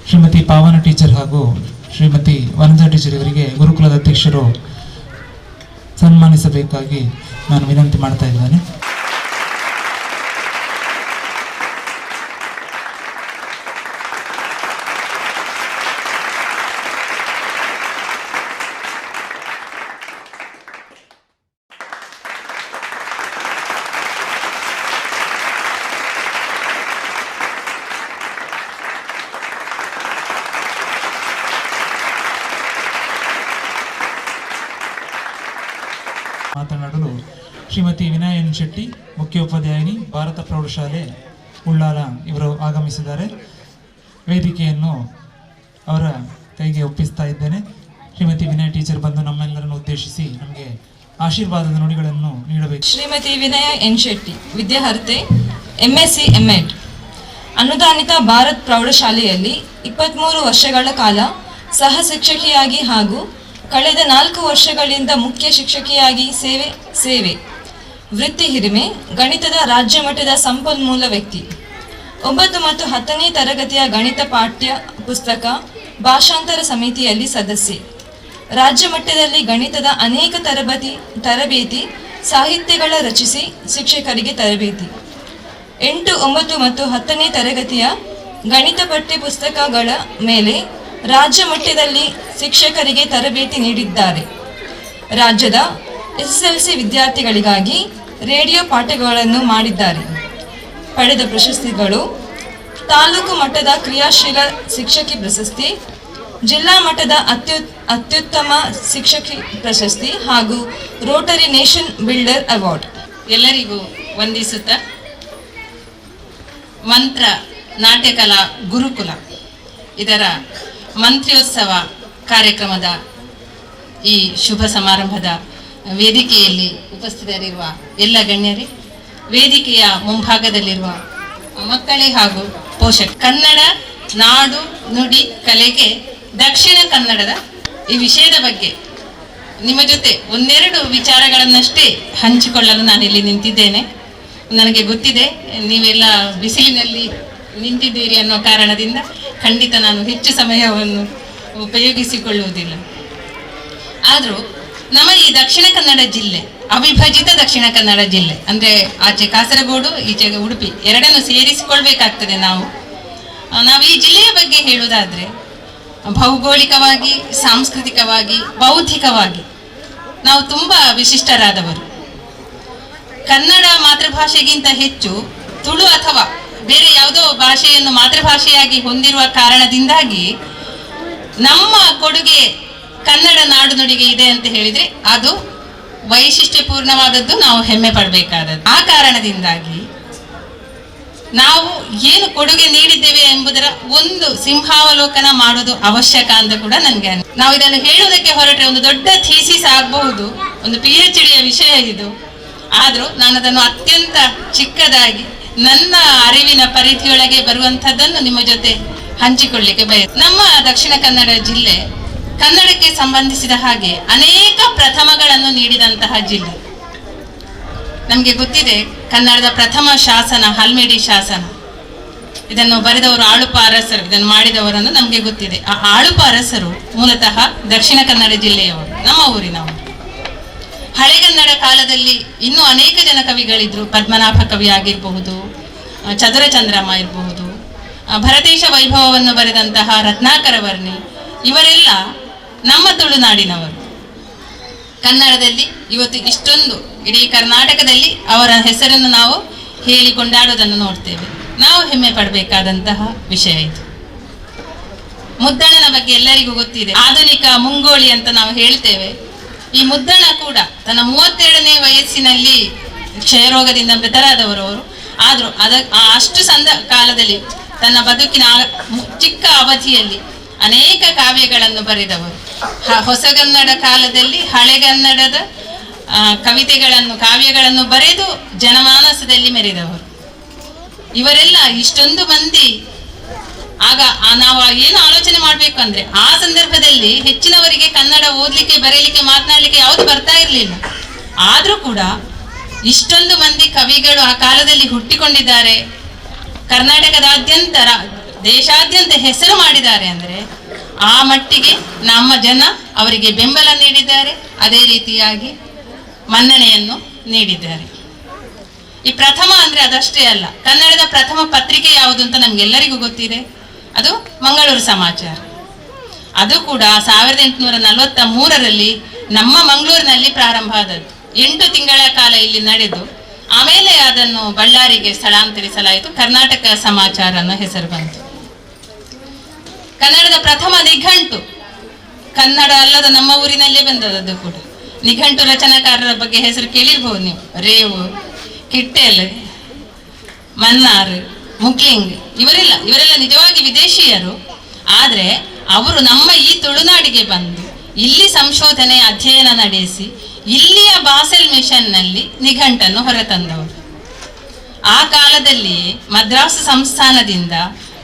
ಶ್ರೀಮತಿ ಪಾವನ ಟೀಚರ್ ಹಾಗೂ ಶ್ರೀಮತಿ ವನಜಾ ಟೀಚರ್ ಇವರಿಗೆ ಗುರುಕುಲದ ಅಧ್ಯಕ್ಷರು ಸನ್ಮಾನಿಸಬೇಕಾಗಿ ನಾನು ವಿನಂತಿ ಮಾಡ್ತಾ ಇದ್ದೇನೆ. ಮಾತನಾಡಲು ಶ್ರೀಮತಿ ವಿನಯನ್ ಶೆಟ್ಟಿ, ಮುಖ್ಯೋಪಾಧ್ಯಾಯಿನಿ, ಭಾರತ ಪ್ರೌಢಶಾಲೆ ಉಳ್ಳಾಲ ಇವರು ಆಗಮಿಸಿದ್ದಾರೆ. ವೇದಿಕೆಯನ್ನು ಅವರ ಕೈಗೆ ಒಪ್ಪಿಸ್ತಾ ಇದ್ದೇನೆ. ಶ್ರೀಮತಿ ವಿನಯ ಟೀಚರ್ ಬಂದು ನಮ್ಮೆಲ್ಲರನ್ನು ಉದ್ದೇಶಿಸಿ ನಮಗೆ ಆಶೀರ್ವಾದದ ನುಡಿಗಳನ್ನು ನೀಡಬೇಕು. ಶ್ರೀಮತಿ ವಿನಯ ಎನ್ ಶೆಟ್ಟಿ, ವಿದ್ಯಾರ್ಹತೆ MSc MEd, ಅನುದಾನಿತ ಭಾರತ್ ಪ್ರೌಢಶಾಲೆಯಲ್ಲಿ 23 ವರ್ಷಗಳ ಕಾಲ ಸಹ ಶಿಕ್ಷಕಿಯಾಗಿ ಹಾಗೂ ಕಳೆದ 4 ವರ್ಷಗಳಿಂದ ಮುಖ್ಯ ಶಿಕ್ಷಕಿಯಾಗಿ ಸೇವೆ. ವೃತ್ತಿ ಹಿರಿಮೆ, ಗಣಿತದ ರಾಜ್ಯ ಮಟ್ಟದ ಸಂಪನ್ಮೂಲ ವ್ಯಕ್ತಿ. 9 ಮತ್ತು 10ನೇ ತರಗತಿಯ ಗಣಿತ ಪಾಠ್ಯ ಪುಸ್ತಕ ಭಾಷಾಂತರ ಸಮಿತಿಯಲ್ಲಿ ಸದಸ್ಯೆ. ರಾಜ್ಯ ಮಟ್ಟದಲ್ಲಿ ಗಣಿತದ ಅನೇಕ ತರಬೇತಿ ಸಾಹಿತ್ಯಗಳ ರಚಿಸಿ ಶಿಕ್ಷಕರಿಗೆ ತರಬೇತಿ. 8, 9 ಮತ್ತು 10ನೇ ತರಗತಿಯ ಗಣಿತ ಪಠ್ಯ ಪುಸ್ತಕಗಳ ಮೇಲೆ ರಾಜ್ಯ ಮಟ್ಟದಲ್ಲಿ ಶಿಕ್ಷಕರಿಗೆ ತರಬೇತಿ ನೀಡಿದ್ದಾರೆ. ರಾಜ್ಯದ SSLC ವಿದ್ಯಾರ್ಥಿಗಳಿಗಾಗಿ ರೇಡಿಯೋ ಪಾಠಗಳನ್ನು ಮಾಡಿದ್ದಾರೆ. ಪಡೆದ ಪ್ರಶಸ್ತಿಗಳು: ತಾಲೂಕು ಮಟ್ಟದ ಕ್ರಿಯಾಶೀಲ ಶಿಕ್ಷಕಿ ಪ್ರಶಸ್ತಿ, ಜಿಲ್ಲಾ ಮಟ್ಟದ ಅತ್ಯುತ್ತಮ ಶಿಕ್ಷಕಿ ಪ್ರಶಸ್ತಿ ಹಾಗೂ ರೋಟರಿ ನೇಷನ್ ಬಿಲ್ಡರ್ ಅವಾರ್ಡ್. ಎಲ್ಲರಿಗೂ ವಂದಿಸುತ್ತಾ, ಮಂತ್ರ ನಾಟ್ಯಕಲಾ ಗುರುಕುಲ ಇದರ ಮಂತ್ರೋತ್ಸವ ಕಾರ್ಯಕ್ರಮದ ಈ ಶುಭ ಸಮಾರಂಭದ ವೇದಿಕೆಯಲ್ಲಿ ಉಪಸ್ಥಿತರಿರುವ ಎಲ್ಲ ಗಣ್ಯರೇ, ವೇದಿಕೆಯ ಮುಂಭಾಗದಲ್ಲಿರುವ ಮಕ್ಕಳೇ ಹಾಗೂ ಪೋಷಕ, ಕನ್ನಡ ನಾಡು ನುಡಿ ಕಲೆಗೆ ದಕ್ಷಿಣ ಕನ್ನಡದ ಈ ವಿಷಯದ ಬಗ್ಗೆ ನಿಮ್ಮ ಜೊತೆ ಒಂದೆರಡು ವಿಚಾರಗಳನ್ನಷ್ಟೇ ಹಂಚಿಕೊಳ್ಳಲು ನಾನಿಲ್ಲಿ ನಿಂತಿದ್ದೇನೆ. ನನಗೆ ಗೊತ್ತಿದೆ ನೀವೆಲ್ಲ ಬಿಸಿಲಿನಲ್ಲಿ ನಿಂತಿದ್ದೀರಿ ಅನ್ನೋ ಕಾರಣದಿಂದ ಖಂಡಿತ ನಾನು ಹೆಚ್ಚು ಸಮಯವನ್ನು ಉಪಯೋಗಿಸಿಕೊಳ್ಳುವುದಿಲ್ಲ. ಆದರೂ ನಮ್ಮ ಈ ದಕ್ಷಿಣ ಕನ್ನಡ ಜಿಲ್ಲೆ, ಅವಿಭಜಿತ ದಕ್ಷಿಣ ಕನ್ನಡ ಜಿಲ್ಲೆ ಅಂದರೆ ಆಚೆ ಕಾಸರಗೋಡು ಈಚೆ ಉಡುಪಿ ಎರಡನ್ನು ಸೇರಿಸಿಕೊಳ್ಬೇಕಾಗ್ತದೆ. ನಾವು ಈ ಜಿಲ್ಲೆಯ ಬಗ್ಗೆ ಹೇಳುವುದಾದರೆ ಭೌಗೋಳಿಕವಾಗಿ, ಸಾಂಸ್ಕೃತಿಕವಾಗಿ, ಬೌದ್ಧಿಕವಾಗಿ ನಾವು ತುಂಬ ವಿಶಿಷ್ಟರಾದವರು. ಕನ್ನಡ ಮಾತೃಭಾಷೆಗಿಂತ ಹೆಚ್ಚು ತುಳು ಅಥವಾ ಬೇರೆ ಯಾವುದೋ ಭಾಷೆಯನ್ನು ಮಾತೃಭಾಷೆಯಾಗಿ ಹೊಂದಿರುವ ಕಾರಣದಿಂದಾಗಿ ನಮ್ಮ ಕೊಡುಗೆ ಕನ್ನಡ ನಾಡು ನುಡಿಗೆ ಇದೆ ಅಂತ ಹೇಳಿದ್ರೆ ಅದು ವೈಶಿಷ್ಟ್ಯಪೂರ್ಣವಾದದ್ದು, ನಾವು ಹೆಮ್ಮೆ ಪಡಬೇಕಾದದ್ದು. ಆ ಕಾರಣದಿಂದಾಗಿ ನಾವು ಏನು ಕೊಡುಗೆ ನೀಡಿದ್ದೇವೆ ಎಂಬುದರ ಒಂದು ಸಿಂಹಾವಲೋಕನ ಮಾಡೋದು ಅವಶ್ಯಕ ಅಂತ ಕೂಡ ನನಗೆ ನಾವು ಇದನ್ನು ಹೇಳುವುದಕ್ಕೆ ಹೊರಟ್ರೆ ಒಂದು ದೊಡ್ಡ ಥೀಸಿಸ್ ಆಗಬಹುದು, ಒಂದು PhD ವಿಷಯ ಇದು. ಆದರೂ ನಾನು ಅದನ್ನು ಅತ್ಯಂತ ಚಿಕ್ಕದಾಗಿ ನನ್ನ ಅರಿವಿನ ಪರಿಧಿಯೊಳಗೆ ಬರುವಂಥದ್ದನ್ನು ನಿಮ್ಮ ಜೊತೆ ಹಂಚಿಕೊಳ್ಳಿಕ್ಕೆ ನಮ್ಮ ದಕ್ಷಿಣ ಕನ್ನಡ ಜಿಲ್ಲೆ ಕನ್ನಡಕ್ಕೆ ಸಂಬಂಧಿಸಿದ ಹಾಗೆ ಅನೇಕ ಪ್ರಥಮಗಳನ್ನು ನೀಡಿದಂತಹ ಜಿಲ್ಲೆ. ನಮಗೆ ಗೊತ್ತಿದೆ, ಕನ್ನಡದ ಪ್ರಥಮ ಶಾಸನ ಹಲ್ಮಿಡಿ ಶಾಸನ, ಇದನ್ನು ಬರೆದವರು ಆಳುಪ ಅರಸರು, ಇದನ್ನು ಮಾಡಿದವರನ್ನು ನಮಗೆ ಗೊತ್ತಿದೆ. ಆ ಆಳುಪ ಅರಸರು ಮೂಲತಃ ದಕ್ಷಿಣ ಕನ್ನಡ ಜಿಲ್ಲೆಯವರು, ನಮ್ಮ ಊರಿನವರು. ಹಳೆಗನ್ನಡ ಕಾಲದಲ್ಲಿ ಇನ್ನೂ ಅನೇಕ ಜನ ಕವಿಗಳಿದ್ರು. ಪದ್ಮನಾಭ ಕವಿ ಆಗಿರಬಹುದು, ಚದುರಚಂದ್ರಮ್ಮ ಇರಬಹುದು, ಭರತೇಶ ವೈಭವವನ್ನು ಬರೆದಂತಹ ರತ್ನಾಕರ ವರ್ಣಿ, ಇವರೆಲ್ಲ ನಮ್ಮ ತುಳುನಾಡಿನವರು. ಕನ್ನಡದಲ್ಲಿ ಇವತ್ತು ಇಷ್ಟೊಂದು ಇಡೀ ಕರ್ನಾಟಕದಲ್ಲಿ ಅವರ ಹೆಸರನ್ನು ನಾವು ಹೇಳಿ ಕೊಂಡಾಡೋದನ್ನು ನೋಡ್ತೇವೆ. ನಾವು ಹೆಮ್ಮೆ ಪಡಬೇಕಾದಂತಹ ವಿಷಯ ಇದು. ಮುದ್ದಣನ ಬಗ್ಗೆ ಎಲ್ಲರಿಗೂ ಗೊತ್ತಿದೆ, ಆಧುನಿಕ ಮುಂಗೋಳಿ ಅಂತ ನಾವು ಹೇಳ್ತೇವೆ. ಈ ಮುದ್ದಣ ಕೂಡ ತನ್ನ 32ನೇ ವಯಸ್ಸಿನಲ್ಲಿ ಕ್ಷಯರೋಗದಿಂದ ಮೃತರಾದವರು ಅವರು. ಆದರೂ ಅಷ್ಟು ಕಾಲದಲ್ಲಿ ತನ್ನ ಬದುಕಿನ ಚಿಕ್ಕ ಅವಧಿಯಲ್ಲಿ ಅನೇಕ ಕಾವ್ಯಗಳನ್ನು ಬರೆದವರು. ಹೊಸಗನ್ನಡ ಕಾಲದಲ್ಲಿ ಹಳೆಗನ್ನಡದ ಕಾವ್ಯಗಳನ್ನು ಬರೆದು ಜನಮಾನಸದಲ್ಲಿ ಮೆರೆದವರು. ಇವರೆಲ್ಲ ಇಷ್ಟೊಂದು ಮಂದಿ. ಆಗ ನಾವು ಏನು ಆಲೋಚನೆ ಮಾಡಬೇಕು ಅಂದ್ರೆ, ಆ ಸಂದರ್ಭದಲ್ಲಿ ಹೆಚ್ಚಿನವರಿಗೆ ಕನ್ನಡ ಓದ್ಲಿಕ್ಕೆ, ಬರೀಲಿಕ್ಕೆ, ಮಾತನಾಡಲಿಕ್ಕೆ ಯಾವುದು ಬರ್ತಾ ಇರಲಿಲ್ಲ. ಆದ್ರೂ ಕೂಡ ಇಷ್ಟೊಂದು ಮಂದಿ ಕವಿಗಳು ಆ ಕಾಲದಲ್ಲಿ ಹುಟ್ಟಿಕೊಂಡಿದ್ದಾರೆ, ಕರ್ನಾಟಕದಾದ್ಯಂತ ದೇಶಾದ್ಯಂತ ಹೆಸರು ಮಾಡಿದ್ದಾರೆ ಅಂದ್ರೆ ಆ ಮಟ್ಟಿಗೆ ನಮ್ಮ ಜನ ಅವರಿಗೆ ಬೆಂಬಲ ನೀಡಿದ್ದಾರೆ, ಅದೇ ರೀತಿಯಾಗಿ ಮನ್ನಣೆಯನ್ನು ನೀಡಿದ್ದಾರೆ. ಈ ಪ್ರಥಮ ಅಂದ್ರೆ ಅದಷ್ಟೇ ಅಲ್ಲ, ಕನ್ನಡದ ಪ್ರಥಮ ಪತ್ರಿಕೆ ಯಾವುದು ಅಂತ ನಮ್ಗೆಲ್ಲರಿಗೂ ಗೊತ್ತಿದೆ, ಅದು ಮಂಗಳೂರು ಸಮಾಚಾರ. ಅದು ಕೂಡ 1843ರಲ್ಲಿ ನಮ್ಮ ಮಂಗಳೂರಿನಲ್ಲಿ ಪ್ರಾರಂಭ ಆದದ್ದು. 8 ತಿಂಗಳ ಕಾಲ ಇಲ್ಲಿ ನಡೆದು ಆಮೇಲೆ ಅದನ್ನು ಬಳ್ಳಾರಿಗೆ ಸ್ಥಳಾಂತರಿಸಲಾಯಿತು. ಕರ್ನಾಟಕ ಸಮಾಚಾರ ಅನ್ನೋ ಹೆಸರು ಬಂತು. ಕನ್ನಡದ ಪ್ರಥಮ ನಿಘಂಟು ಕನ್ನಡ ಅಲ್ಲದ ನಮ್ಮ ಊರಿನಲ್ಲೇ ಬಂದದ್ದು ಕೂಡ. ನಿಘಂಟು ರಚನಾಕಾರರ ಬಗ್ಗೆ ಹೆಸರು ಕೇಳಿರ್ಬಹುದು ನೀವು. ರೇವು, ಕಿಟ್ಟೆಲ್, ಮನ್ನಾರ್, ಮುಕ್ಲಿಂಗ್, ಇವರೆಲ್ಲ ನಿಜವಾಗಿ ವಿದೇಶಿಯರು. ಆದರೆ ಅವರು ನಮ್ಮ ಈ ತುಳುನಾಡಿಗೆ ಬಂದು ಇಲ್ಲಿ ಸಂಶೋಧನೆ ಅಧ್ಯಯನ ನಡೆಸಿ ಇಲ್ಲಿಯ ಬಾಸೆಲ್ ಮಿಷನ್ನಲ್ಲಿ ನಿಘಂಟನ್ನು ಹೊರತಂದವರು. ಆ ಕಾಲದಲ್ಲಿ ಮದ್ರಾಸ್ ಸಂಸ್ಥಾನದಿಂದ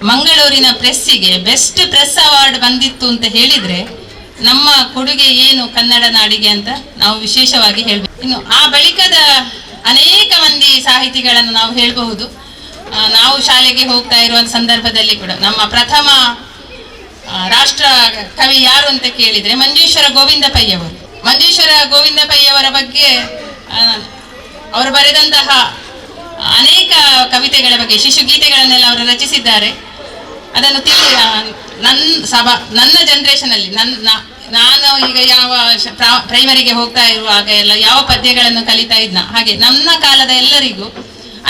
ಮಂಗಳೂರಿನ ಪ್ರೆಸ್ಸಿಗೆ ಬೆಸ್ಟ್ ಪ್ರೆಸ್ ಅವಾರ್ಡ್ ಬಂದಿತ್ತು ಅಂತ ಹೇಳಿದ್ರೆ ನಮ್ಮ ಕೊಡುಗೆ ಏನು ಕನ್ನಡ ನಾಡಿಗೆ ಅಂತ ನಾವು ವಿಶೇಷವಾಗಿ ಹೇಳ್ಬೇಕು. ಇನ್ನು ಆ ಬಳಿಕದ ಅನೇಕ ಮಂದಿ ಸಾಹಿತಿಗಳನ್ನು ನಾವು ಹೇಳಬಹುದು. ನಾವು ಶಾಲೆಗೆ ಹೋಗ್ತಾ ಇರುವ ಸಂದರ್ಭದಲ್ಲಿ ಕೂಡ ನಮ್ಮ ಪ್ರಥಮ ರಾಷ್ಟ್ರ ಕವಿ ಯಾರು ಅಂತ ಕೇಳಿದ್ರೆ ಮಂಜೇಶ್ವರ ಗೋವಿಂದ ಪೈ ಅವರು. ಮಂಜೇಶ್ವರ ಗೋವಿಂದ ಪೈ ಅವರ ಬಗ್ಗೆ ಅವರು ಬರೆದಂತಹ ಅನೇಕ ಕವಿತೆಗಳ ಬಗ್ಗೆ, ಶಿಶುಗೀತೆಗಳನ್ನೆಲ್ಲ ಅವರು ರಚಿಸಿದ್ದಾರೆ. ಅದನ್ನು ನನ್ನ ಜನರೇಷನ್ ಅಲ್ಲಿ ನಾನು ಈಗ ಯಾವ ಪ್ರೈಮರಿಗೆ ಹೋಗ್ತಾ ಇರುವಾಗ ಎಲ್ಲ ಯಾವ ಪದ್ಯಗಳನ್ನು ಕಲಿತಾ ಇದ್ನ ಹಾಗೆ ನನ್ನ ಕಾಲದ ಎಲ್ಲರಿಗೂ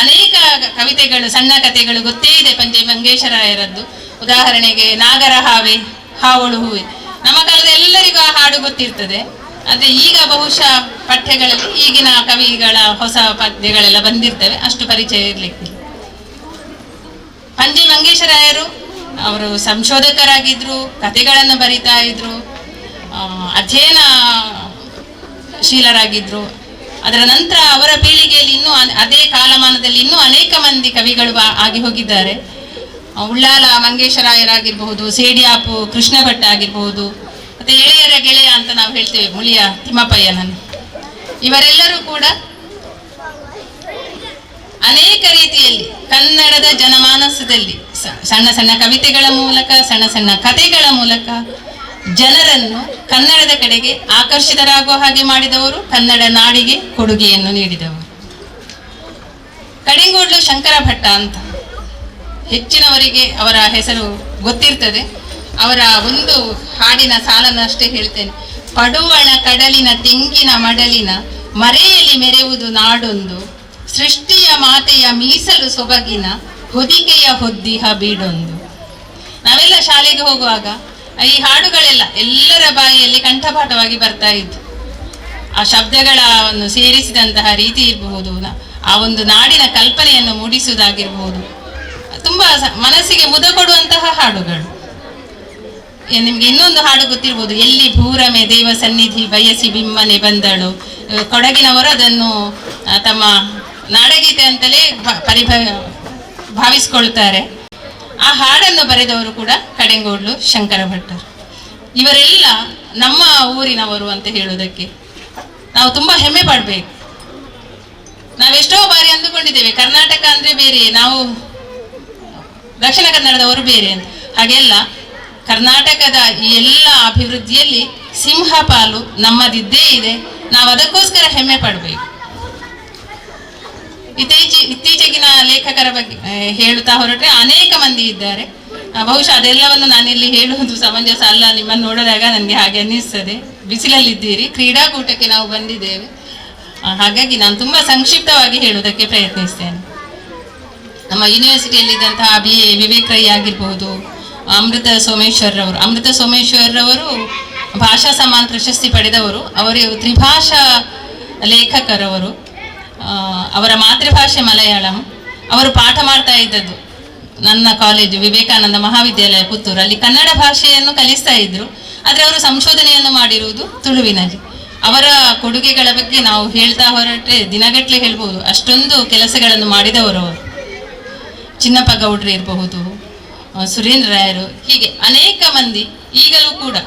ಅನೇಕ ಕವಿತೆಗಳು, ಸಣ್ಣ ಕಥೆಗಳು ಗೊತ್ತೇ ಇದೆ ಪಂಜೆ ಮಂಗೇಶರಾಯರದ್ದು. ಉದಾಹರಣೆಗೆ ನಾಗರ ಹಾವೆ, ಹಾವಳು ಹೂವೆ, ನಮ್ಮ ಕಾಲದ ಎಲ್ಲರಿಗೂ ಆ ಹಾಡು ಗೊತ್ತಿರ್ತದೆ. ಆದರೆ ಈಗ ಬಹುಶಃ ಪಠ್ಯಗಳಲ್ಲಿ ಈಗಿನ ಕವಿಗಳ ಹೊಸ ಪದ್ಯಗಳೆಲ್ಲ ಬಂದಿರ್ತವೆ, ಅಷ್ಟು ಪರಿಚಯ ಇರ್ಲಿಕ್ಕಿಲ್ಲ. ಪಂಜೆ ಮಂಗೇಶರಾಯರು ಅವರು ಸಂಶೋಧಕರಾಗಿದ್ರು, ಕಥೆಗಳನ್ನು ಬರಿತಾ ಇದ್ರು, ಅಧ್ಯಯನಶೀಲರಾಗಿದ್ರು. ಅದರ ನಂತರ ಅವರ ಪೀಳಿಗೆಯಲ್ಲಿ ಇನ್ನೂ ಅದೇ ಕಾಲಮಾನದಲ್ಲಿ ಇನ್ನೂ ಅನೇಕ ಮಂದಿ ಕವಿಗಳು ಆಗಿ ಹೋಗಿದ್ದಾರೆ. ಉಳ್ಳಾಲ ಮಂಗೇಶರಾಯರಾಗಿರ್ಬಹುದು, ಸೇಡಿಯಾಪು ಕೃಷ್ಣ ಭಟ್ ಆಗಿರ್ಬಹುದು, ಮತ್ತೆ ಎಳೆಯರ ಗೆಳೆಯ ಅಂತ ನಾವು ಹೇಳ್ತೇವೆ ಮುಳಿಯ ತಿಮ್ಮಪ್ಪಯ್ಯನನ್ನು. ಇವರೆಲ್ಲರೂ ಕೂಡ ಅನೇಕ ರೀತಿಯಲ್ಲಿ ಕನ್ನಡದ ಜನಮಾನಸದಲ್ಲಿ ಸಣ್ಣ ಸಣ್ಣ ಕವಿತೆಗಳ ಮೂಲಕ, ಸಣ್ಣ ಸಣ್ಣ ಕಥೆಗಳ ಮೂಲಕ ಜನರನ್ನು ಕನ್ನಡದ ಕಡೆಗೆ ಆಕರ್ಷಿತರಾಗುವ ಹಾಗೆ ಮಾಡಿದವರು, ಕನ್ನಡ ನಾಡಿಗೆ ಕೊಡುಗೆಯನ್ನು ನೀಡಿದವರು. ಕಡಿಂಗೋಡ್ಲು ಶಂಕರ ಭಟ್ಟ ಅಂತ ಹೆಚ್ಚಿನವರಿಗೆ ಅವರ ಹೆಸರು ಗೊತ್ತಿರ್ತದೆ. ಅವರ ಒಂದು ಹಾಡಿನ ಸಾಲನ್ನಷ್ಟೇ ಹೇಳ್ತೇನೆ. ಪಡುವಣ ಕಡಲಿನ ತೆಂಗಿನ ಮಡಲಿನ ಮರೆಯಲ್ಲಿ ಮೆರೆಯುವುದು ನಾಡೊಂದು, ಸೃಷ್ಟಿಯ ಮಾತೆಯ ಮೀಸಲು ಸೊಬಗಿನ ಹೊದಿಕೆಯ ಹೊದ್ದಿಹ ಬೀಡೊಂದು. ನಾವೆಲ್ಲ ಶಾಲೆಗೆ ಹೋಗುವಾಗ ಈ ಹಾಡುಗಳೆಲ್ಲ ಎಲ್ಲರ ಬಾಯಿಯಲ್ಲಿ ಕಂಠಪಾಠವಾಗಿ ಬರ್ತಾ ಇತ್ತು. ಆ ಶಬ್ದಗಳ ಒಂದು ಸೇರಿಸಿದಂತಹ ರೀತಿ ಇರಬಹುದು, ಆ ಒಂದು ನಾಡಿನ ಕಲ್ಪನೆಯನ್ನು ಮೂಡಿಸುವುದಾಗಿರ್ಬೋದು, ತುಂಬಾ ಮನಸ್ಸಿಗೆ ಮುದ ಕೊಡುವಂತಹ ಹಾಡುಗಳು. ನಿಮ್ಗೆ ಇನ್ನೊಂದು ಹಾಡು ಗೊತ್ತಿರ್ಬೋದು, ಎಲ್ಲಿ ಭೂರಮೆ ದೇವ ಸನ್ನಿಧಿ ಬಯಸಿ ಬಿಮ್ಮನೆ ಬಂದಳು. ಕೊಡಗಿನವರು ಅದನ್ನು ತಮ್ಮ ನಾಡಗೀತೆ ಅಂತಲೇ ಭಾವಿಸ್ಕೊಳ್ತಾರೆ. ಆ ಹಾಡನ್ನು ಬರೆದವರು ಕೂಡ ಕಡೆಂಗೋಡ್ಲು ಶಂಕರ ಭಟ್ಟರು. ಇವರೆಲ್ಲ ನಮ್ಮ ಊರಿನವರು ಅಂತ ಹೇಳುವುದಕ್ಕೆ ನಾವು ತುಂಬಾ ಹೆಮ್ಮೆ ಪಡಬೇಕು. ನಾವೆಷ್ಟೋ ಬಾರಿ ಅಂದುಕೊಂಡಿದ್ದೇವೆ ಕರ್ನಾಟಕ ಅಂದ್ರೆ ಬೇರೆ, ನಾವು ದಕ್ಷಿಣ ಕನ್ನಡದವರು ಬೇರೆ ಅಂತ. ಹಾಗೆಲ್ಲ ಕರ್ನಾಟಕದ ಈ ಎಲ್ಲ ಅಭಿವೃದ್ಧಿಯಲ್ಲಿ ಸಿಂಹ ಪಾಲು ನಮ್ಮದಿದ್ದೇ ಇದೆ. ನಾವು ಅದಕ್ಕೋಸ್ಕರ ಹೆಮ್ಮೆ ಪಡಬೇಕು. ಇತ್ತೀಚೆಗಿನ ಲೇಖಕರ ಬಗ್ಗೆ ಹೇಳುತ್ತಾ ಹೊರಟ್ರೆ ಅನೇಕ ಮಂದಿ ಇದ್ದಾರೆ. ಬಹುಶಃ ಅದೆಲ್ಲವನ್ನು ನಾನಿಲ್ಲಿ ಹೇಳುವುದು ಸಮಂಜಸ ಅಲ್ಲ. ನಿಮ್ಮನ್ನು ನೋಡಿದಾಗ ನನಗೆ ಹಾಗೆ ಅನ್ನಿಸ್ತದೆ. ಬಿಸಿಲಲ್ಲಿದ್ದೀರಿ, ಕ್ರೀಡಾಕೂಟಕ್ಕೆ ನಾವು ಬಂದಿದ್ದೇವೆ. ಹಾಗಾಗಿ ನಾನು ತುಂಬಾ ಸಂಕ್ಷಿಪ್ತವಾಗಿ ಹೇಳುವುದಕ್ಕೆ ಪ್ರಯತ್ನಿಸ್ತೇನೆ. ನಮ್ಮ ಯೂನಿವರ್ಸಿಟಿಯಲ್ಲಿದ್ದಂತಹ BA ವಿವೇಕ್ ರೈ ಆಗಿರಬಹುದು, ಅಮೃತ ಸೋಮೇಶ್ವರ್ ರವರು ಭಾಷಾ ಸಮ್ಮಾನ್ ಪ್ರಶಸ್ತಿ ಪಡೆದವರು. ಅವರು ತ್ರಿಭಾಷಾ ಲೇಖಕರವರು. ಅವರ ಮಾತೃಭಾಷೆ ಮಲಯಾಳಂ. ಅವರು ಪಾಠ ಮಾಡ್ತಾ ಇದ್ದದ್ದು ನನ್ನ ಕಾಲೇಜು ವಿವೇಕಾನಂದ ಮಹಾವಿದ್ಯಾಲಯ ಪುತ್ತೂರು. ಅಲ್ಲಿ ಕನ್ನಡ ಭಾಷೆಯನ್ನು ಕಲಿಸ್ತಾ ಇದ್ರು, ಆದರೆ ಅವರು ಸಂಶೋಧನೆಯನ್ನು ಮಾಡಿರುವುದು ತುಳುವಿನಲ್ಲಿ. ಅವರ ಕೊಡುಗೆಗಳ ಬಗ್ಗೆ ನಾವು ಹೇಳ್ತಾ ಹೊರಟ್ರೆ ದಿನಗಟ್ಟಲೆ ಹೇಳ್ಬೋದು. ಅಷ್ಟೊಂದು ಕೆಲಸಗಳನ್ನು ಮಾಡಿದವರು ಅವರು. ಚಿನ್ನಪ್ಪ ಗೌಡ್ರು ಇರಬಹುದು, ಸುರೇಂದ್ರ ರಾಯರು, ಹೀಗೆ ಅನೇಕ ಮಂದಿ ಈಗಲೂ ಕೂಡ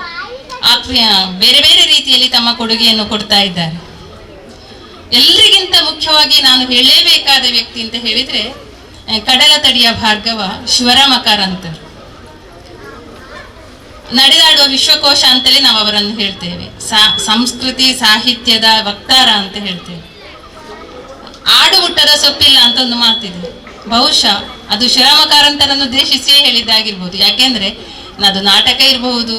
ಬೇರೆ ಬೇರೆ ರೀತಿಯಲ್ಲಿ ತಮ್ಮ ಕೊಡುಗೆಯನ್ನು ಕೊಡ್ತಾ ಇದ್ದಾರೆ. ಎಲ್ರಿಗಿಂತ ಮುಖ್ಯವಾಗಿ ನಾನು ಹೇಳಲೇಬೇಕಾದ ವ್ಯಕ್ತಿ ಅಂತ ಹೇಳಿದ್ರೆ ಕಡಲ ತಡಿಯ ಭಾರ್ಗವ ಶಿವರಾಮ ಕಾರಂತರು. ನಡೆದಾಡುವ ವಿಶ್ವಕೋಶ ಅಂತಲೇ ನಾವು ಅವರನ್ನು ಹೇಳ್ತೇವೆ. ಸಂಸ್ಕೃತಿ ಸಾಹಿತ್ಯದ ವಕ್ತಾರ ಅಂತ ಹೇಳ್ತೇವೆ. ಆಡು ಮುಟ್ಟದ ಸೊಪ್ಪಿಲ್ಲ ಅಂತ ಒಂದು ಮಾತಿದೆ. ಬಹುಶಃ ಅದು ಶಿವರಾಮ ಕಾರಂತರನ್ನು ಉದ್ದೇಶಿಸಿಯೇ ಹೇಳಿದ್ದಾಗಿರ್ಬೋದು. ಯಾಕೆಂದ್ರೆ ಅದು ನಾಟಕ ಇರಬಹುದು,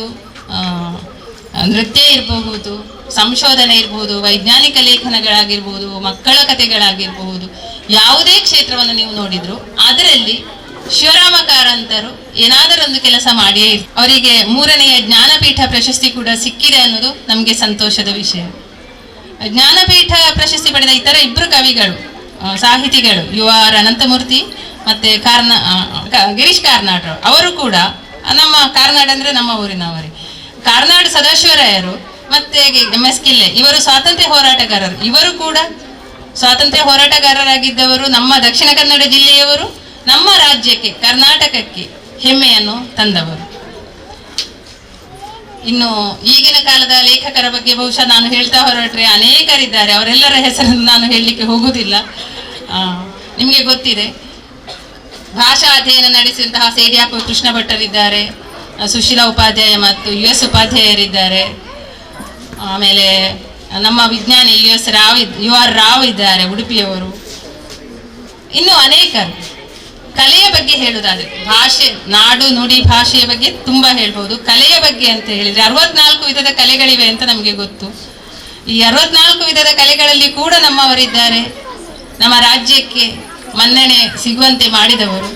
ನೃತ್ಯ ಇರಬಹುದು, ಸಂಶೋಧನೆ ಇರಬಹುದು, ವೈಜ್ಞಾನಿಕ ಲೇಖನಗಳಾಗಿರ್ಬೋದು, ಮಕ್ಕಳ ಕಥೆಗಳಾಗಿರಬಹುದು, ಯಾವುದೇ ಕ್ಷೇತ್ರವನ್ನು ನೀವು ನೋಡಿದ್ರು ಅದರಲ್ಲಿ ಶಿವರಾಮ ಕಾರಂತರು ಏನಾದರೊಂದು ಕೆಲಸ ಮಾಡಿಯೇ ಇರ್ತಾರೆ. ಅವರಿಗೆ 3ನೇ ಜ್ಞಾನಪೀಠ ಪ್ರಶಸ್ತಿ ಕೂಡ ಸಿಕ್ಕಿದೆ ಅನ್ನೋದು ನಮಗೆ ಸಂತೋಷದ ವಿಷಯ. ಜ್ಞಾನಪೀಠ ಪ್ರಶಸ್ತಿ ಪಡೆದ ಇತರ 2 ಕವಿಗಳು, ಸಾಹಿತಿಗಳು, UR ಅನಂತಮೂರ್ತಿ ಮತ್ತೆ ಗಿರೀಶ್ ಕಾರ್ನಾಡ್ ಅವರು ಕೂಡ ನಮ್ಮ ಕಾರ್ನಾಡ್ ಅಂದ್ರೆ ನಮ್ಮ ಊರಿನವರೇ. ಕಾರ್ನಾಡ್ ಸದಾಶಿವರಾಯರು ಮತ್ತೆ MS ಕಿಲ್ಲೆ ಇವರು ಸ್ವಾತಂತ್ರ್ಯ ಹೋರಾಟಗಾರರು. ಇವರು ಕೂಡ ಸ್ವಾತಂತ್ರ್ಯ ಹೋರಾಟಗಾರರಾಗಿದ್ದವರು, ನಮ್ಮ ದಕ್ಷಿಣ ಕನ್ನಡ ಜಿಲ್ಲೆಯವರು, ನಮ್ಮ ರಾಜ್ಯಕ್ಕೆ ಕರ್ನಾಟಕಕ್ಕೆ ಹೆಮ್ಮೆಯನ್ನು ತಂದವರು. ಇನ್ನು ಈಗಿನ ಕಾಲದ ಲೇಖಕರ ಬಗ್ಗೆ ಬಹುಶಃ ನಾನು ಹೇಳ್ತಾ ಹೊರಟ್ರೆ ಅನೇಕರಿದ್ದಾರೆ. ಅವರೆಲ್ಲರ ಹೆಸರನ್ನು ನಾನು ಹೇಳಲಿಕ್ಕೆ ಹೋಗುವುದಿಲ್ಲ. ನಿಮಗೆ ಗೊತ್ತಿದೆ, ಭಾಷಾ ಅಧ್ಯಯನ ನಡೆಸಿದಂತಹ ಸೇಡ್ಯಾಪು ಕೃಷ್ಣ ಭಟ್ಟರಿದ್ದಾರೆ, ಸುಶೀಲಾ ಉಪಾಧ್ಯಾಯ ಮತ್ತು US ಉಪಾಧ್ಯಾಯರಿದ್ದಾರೆ. ಆಮೇಲೆ ನಮ್ಮ ವಿಜ್ಞಾನಿ UR ರಾವ್ ಇದ್ದಾರೆ, ಉಡುಪಿಯವರು. ಇನ್ನು ಅನೇಕರು. ಕಲೆಯ ಬಗ್ಗೆ ಹೇಳುವುದಾದ್ರೆ ಭಾಷೆ, ನಾಡು ನುಡಿ ಭಾಷೆಯ ಬಗ್ಗೆ ತುಂಬಾ ಹೇಳ್ಬೋದು. ಕಲೆಯ ಬಗ್ಗೆ ಅಂತ ಹೇಳಿದ್ರೆ 64 ವಿಧದ ಕಲೆಗಳಿವೆ ಅಂತ ನಮಗೆ ಗೊತ್ತು. ಈ 64 ವಿಧದ ಕಲೆಗಳಲ್ಲಿ ಕೂಡ ನಮ್ಮವರಿದ್ದಾರೆ. ನಮ್ಮ ರಾಜ್ಯಕ್ಕೆ ಮನ್ನಣೆ ಸಿಗುವಂತೆ ಮಾಡಿದವರು.